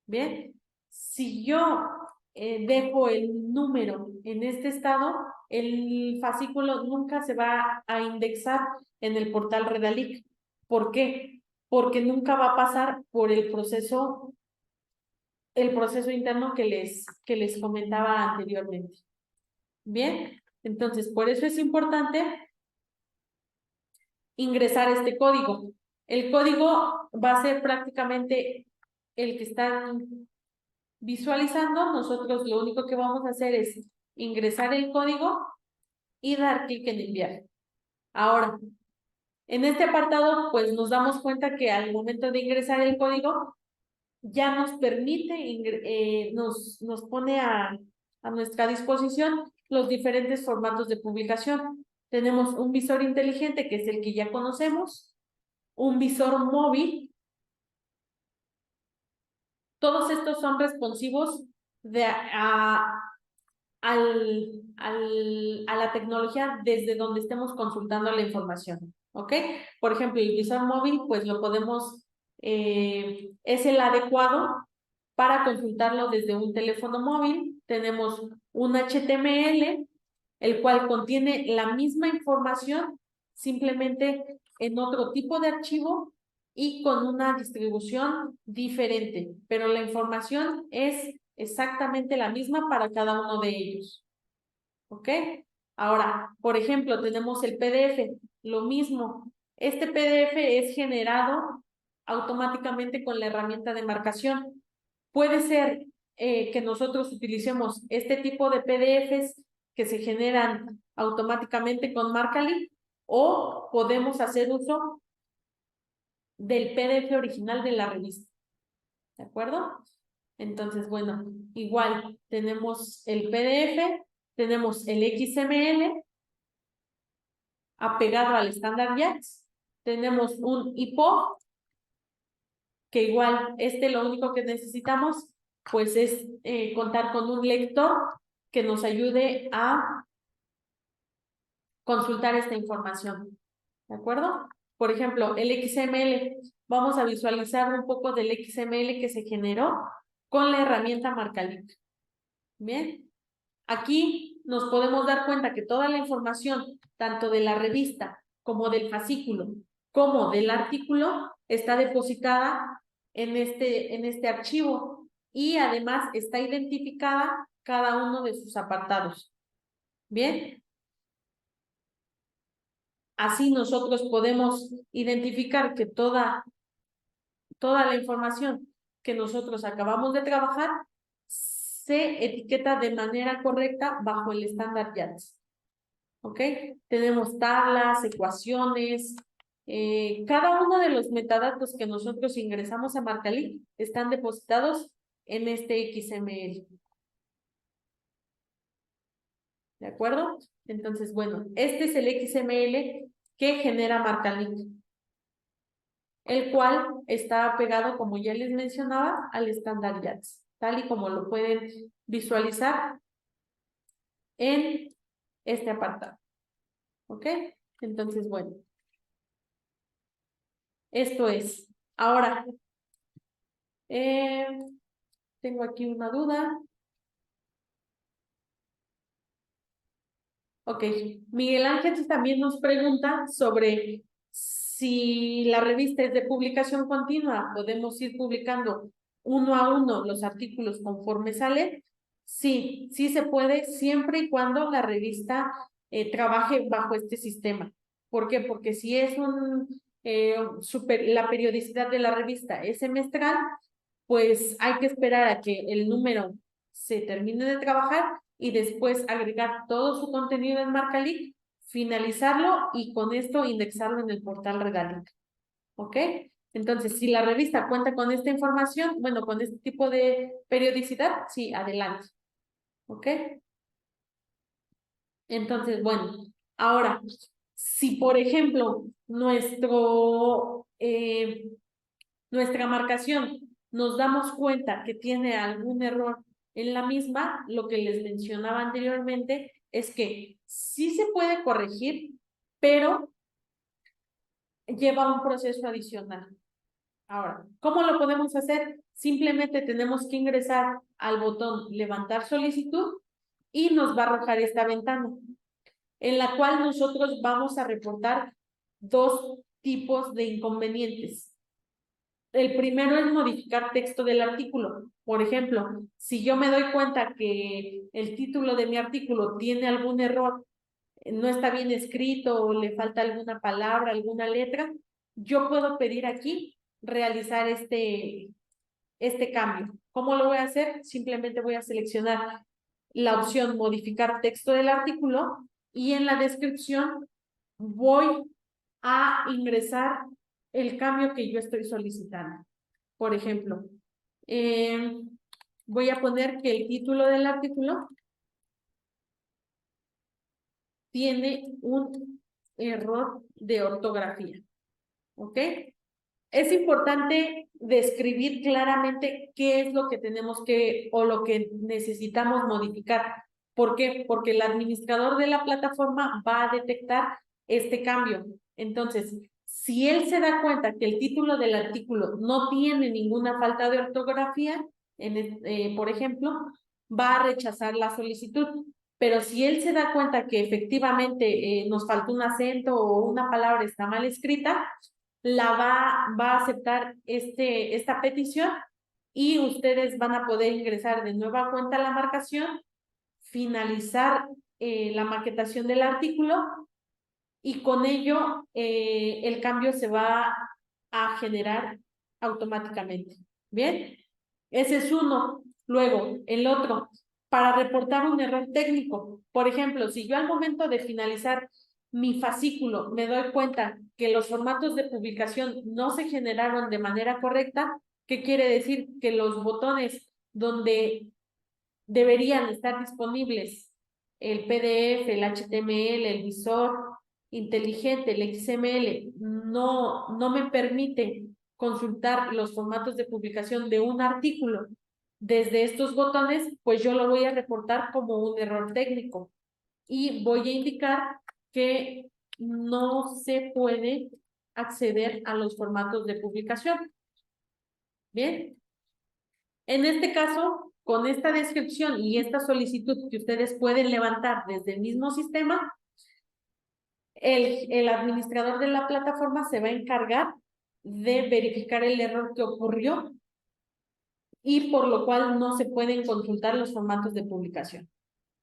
Bien, si yo dejo el número en este estado, el fascículo nunca se va a indexar en el portal Redalic. ¿Por qué? Porque nunca va a pasar por el proceso interno que les comentaba anteriormente. Bien, entonces por eso es importante ingresar este código. El código va a ser prácticamente el que están visualizando. Nosotros lo único que vamos a hacer es ingresar el código y dar clic en enviar. Ahora, en este apartado, pues nos damos cuenta que al momento de ingresar el código, ya nos permite, nos pone a nuestra disposición los diferentes formatos de publicación. Tenemos un visor inteligente, que es el que ya conocemos, un visor móvil. Todos estos son responsivos a la tecnología desde donde estemos consultando la información, ¿ok? Por ejemplo, el visor móvil, pues lo podemos, es el adecuado para consultarlo desde un teléfono móvil. Tenemos un HTML, el cual contiene la misma información, simplemente en otro tipo de archivo y con una distribución diferente, pero la información es exactamente la misma para cada uno de ellos. ¿Ok? Ahora, por ejemplo, tenemos el PDF, lo mismo. Este PDF es generado automáticamente con la herramienta de marcación. Puede ser que nosotros utilicemos este tipo de PDFs que se generan automáticamente con Marcalink, o podemos hacer uso del PDF original de la revista. ¿De acuerdo? Entonces, bueno, igual tenemos el PDF, tenemos el XML apegado al estándar JAX, tenemos un IPOG, que igual lo único que necesitamos pues es contar con un lector que nos ayude a consultar esta información. ¿De acuerdo? Por ejemplo, el XML. Vamos a visualizar un poco del XML que se generó con la herramienta Marcalink. Bien. Aquí nos podemos dar cuenta que toda la información, tanto de la revista como del fascículo, como del artículo, está depositada en este archivo, y además está identificada cada uno de sus apartados. Bien. Así nosotros podemos identificar que toda la información que nosotros acabamos de trabajar se etiqueta de manera correcta bajo el estándar JATS. ¿Ok? Tenemos tablas, ecuaciones, cada uno de los metadatos que nosotros ingresamos a Marcalink están depositados en este XML. ¿De acuerdo? Entonces, bueno, este es el XML que genera Marcalink, el cual está pegado, como ya les mencionaba, al estándar JATS, tal y como lo pueden visualizar en este apartado. ¿Ok? Entonces, bueno, esto es. Ahora, tengo aquí una duda. Ok, Miguel Ángel también nos pregunta sobre si la revista es de publicación continua, podemos ir publicando uno a uno los artículos conforme salen. Sí, sí se puede, siempre y cuando la revista trabaje bajo este sistema. ¿Por qué? Porque si es la periodicidad de la revista es semestral, pues hay que esperar a que el número se termine de trabajar y después agregar todo su contenido en Marcalic, finalizarlo y con esto indexarlo en el portal Redalic. ¿Ok? Entonces, si la revista cuenta con esta información, bueno, con este tipo de periodicidad, sí, adelante. ¿Ok? Entonces, bueno, ahora, si por ejemplo nuestra marcación nos damos cuenta que tiene algún error en la misma, lo que les mencionaba anteriormente es que sí se puede corregir, pero lleva un proceso adicional. Ahora, ¿cómo lo podemos hacer? Simplemente tenemos que ingresar al botón levantar solicitud y nos va a arrojar esta ventana, en la cual nosotros vamos a reportar dos tipos de inconvenientes. El primero es modificar texto del artículo. Por ejemplo, si yo me doy cuenta que el título de mi artículo tiene algún error, no está bien escrito o le falta alguna palabra, alguna letra, yo puedo pedir aquí realizar este cambio. ¿Cómo lo voy a hacer? Simplemente voy a seleccionar la opción modificar texto del artículo y en la descripción voy a ingresar el cambio que yo estoy solicitando. Por ejemplo, voy a poner que el título del artículo tiene un error de ortografía. ¿Ok? Es importante describir claramente qué es lo que tenemos que o lo que necesitamos modificar. ¿Por qué? Porque el administrador de la plataforma va a detectar este cambio. Entonces, si él se da cuenta que el título del artículo no tiene ninguna falta de ortografía, por ejemplo, va a rechazar la solicitud. Pero si él se da cuenta que efectivamente nos faltó un acento o una palabra está mal escrita, va a aceptar esta petición y ustedes van a poder ingresar de nueva cuenta a la marcación, finalizar la maquetación del artículo y con ello el cambio se va a generar automáticamente. ¿Bien? Ese es uno. Luego, el otro, para reportar un error técnico. Por ejemplo, si yo al momento de finalizar mi fascículo me doy cuenta que los formatos de publicación no se generaron de manera correcta, ¿qué quiere decir? Que los botones donde deberían estar disponibles el PDF, el HTML, el visor inteligente, el XML, no me permite consultar los formatos de publicación de un artículo desde estos botones, pues yo lo voy a reportar como un error técnico y voy a indicar que no se puede acceder a los formatos de publicación. Bien, en este caso, con esta descripción y esta solicitud que ustedes pueden levantar desde el mismo sistema, el administrador de la plataforma se va a encargar de verificar el error que ocurrió y por lo cual no se pueden consultar los formatos de publicación.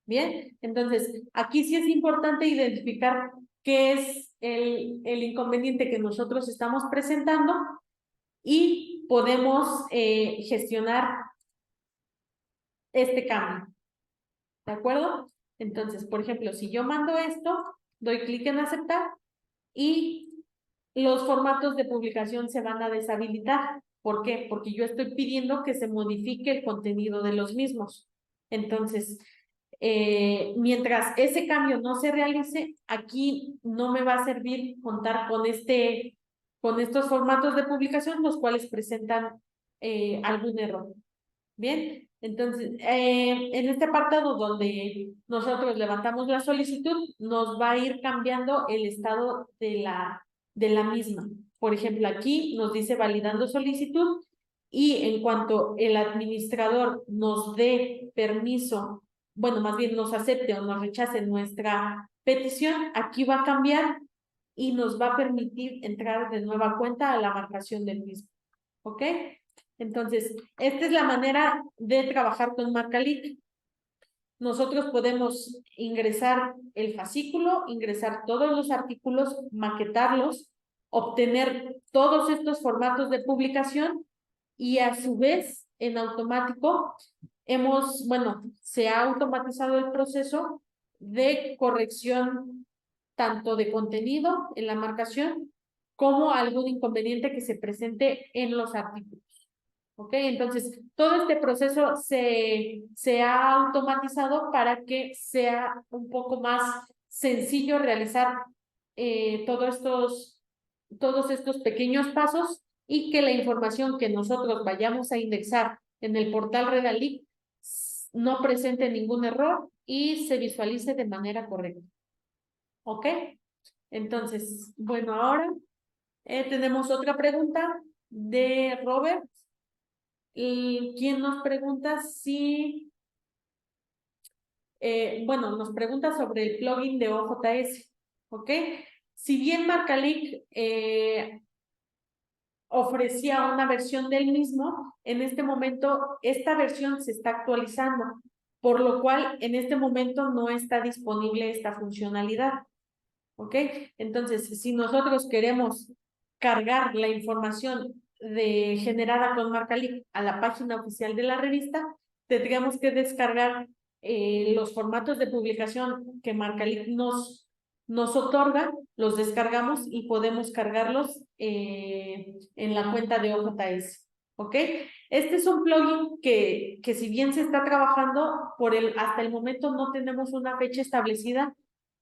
Bien, entonces aquí sí es importante identificar qué es el inconveniente que nosotros estamos presentando y podemos gestionar este cambio. ¿De acuerdo? Entonces, por ejemplo, si yo mando esto, doy clic en aceptar y los formatos de publicación se van a deshabilitar. ¿Por qué? Porque yo estoy pidiendo que se modifique el contenido de los mismos. Entonces, mientras ese cambio no se realice, aquí no me va a servir contar con estos formatos de publicación, los cuales presentan algún error. Bien, entonces, en este apartado donde nosotros levantamos la solicitud, nos va a ir cambiando el estado de la misma. Por ejemplo, aquí nos dice validando solicitud y en cuanto el administrador nos dé permiso, bueno, más bien nos acepte o nos rechace nuestra petición, aquí va a cambiar y nos va a permitir entrar de nueva cuenta a la marcación del mismo. ¿Ok? Entonces, esta es la manera de trabajar con MarcaLic. Nosotros podemos ingresar el fascículo, ingresar todos los artículos, maquetarlos, obtener todos estos formatos de publicación y a su vez, en automático, se ha automatizado el proceso de corrección tanto de contenido en la marcación como algún inconveniente que se presente en los artículos. ¿Ok? Entonces, todo este proceso se ha automatizado para que sea un poco más sencillo realizar todos estos pequeños pasos y que la información que nosotros vayamos a indexar en el portal Redalyc no presente ningún error y se visualice de manera correcta. ¿Ok? Entonces, bueno, ahora tenemos otra pregunta de Robert. ¿Quién nos pregunta si, nos pregunta sobre el plugin de OJS, ¿ok? Si bien MarcaLic ofrecía una versión del mismo, en este momento esta versión se está actualizando, por lo cual en este momento no está disponible esta funcionalidad, ¿ok? Entonces, si nosotros queremos cargar la información generada con MarcaLic a la página oficial de la revista, tendríamos que descargar los formatos de publicación que MarcaLic nos otorga, los descargamos y podemos cargarlos en la cuenta de OJS, ¿ok? Este es un plugin que si bien se está trabajando, hasta el momento no tenemos una fecha establecida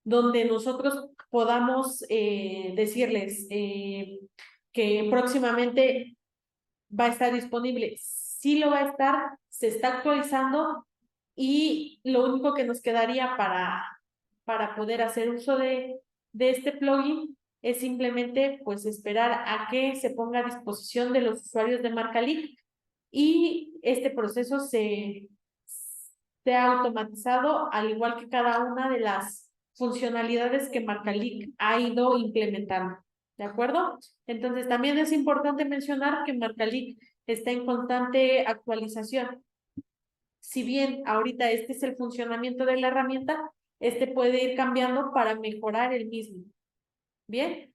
donde nosotros podamos decirles que próximamente va a estar disponible. Sí lo va a estar, se está actualizando y lo único que nos quedaría para poder hacer uso de este plugin es simplemente pues esperar a que se ponga a disposición de los usuarios de MarcaLic y este proceso se ha automatizado al igual que cada una de las funcionalidades que MarcaLic ha ido implementando. ¿De acuerdo? Entonces, también es importante mencionar que MarcaLic está en constante actualización. Si bien ahorita este es el funcionamiento de la herramienta, este puede ir cambiando para mejorar el mismo. ¿Bien?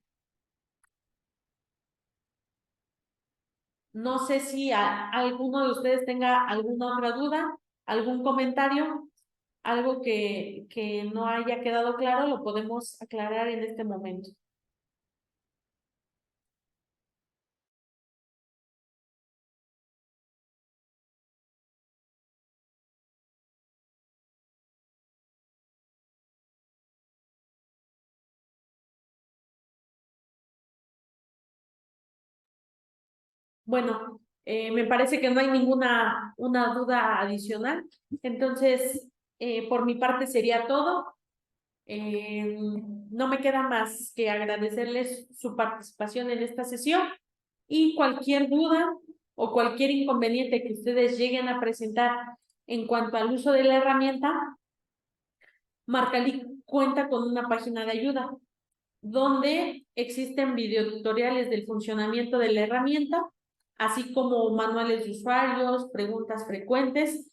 No sé si alguno de ustedes tenga alguna otra duda, algún comentario, algo que no haya quedado claro, lo podemos aclarar en este momento. Bueno, me parece que no hay ninguna duda adicional. Entonces, por mi parte sería todo. No me queda más que agradecerles su participación en esta sesión y cualquier duda o cualquier inconveniente que ustedes lleguen a presentar en cuanto al uso de la herramienta, MarcaLic cuenta con una página de ayuda donde existen videotutoriales del funcionamiento de la herramienta, así como manuales de usuarios, preguntas frecuentes,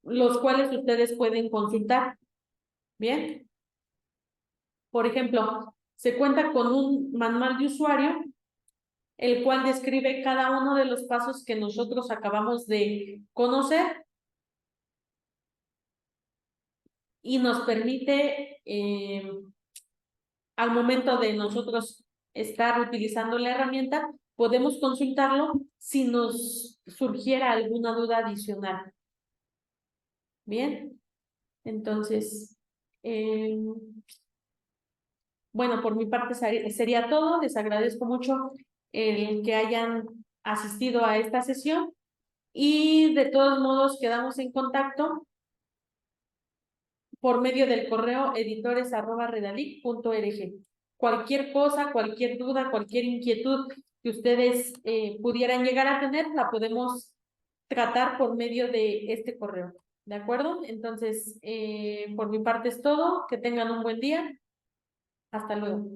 los cuales ustedes pueden consultar. Bien. Por ejemplo, se cuenta con un manual de usuario, el cual describe cada uno de los pasos que nosotros acabamos de conocer y nos permite, al momento de nosotros estar utilizando la herramienta, podemos consultarlo si nos surgiera alguna duda adicional. Bien, entonces, bueno, por mi parte sería todo. Les agradezco mucho el que hayan asistido a esta sesión y de todos modos quedamos en contacto por medio del correo editores@redalic.org. Cualquier cosa, cualquier duda, cualquier inquietud que ustedes pudieran llegar a tener, la podemos tratar por medio de este correo. ¿De acuerdo? Entonces, por mi parte es todo. Que tengan un buen día. Hasta luego.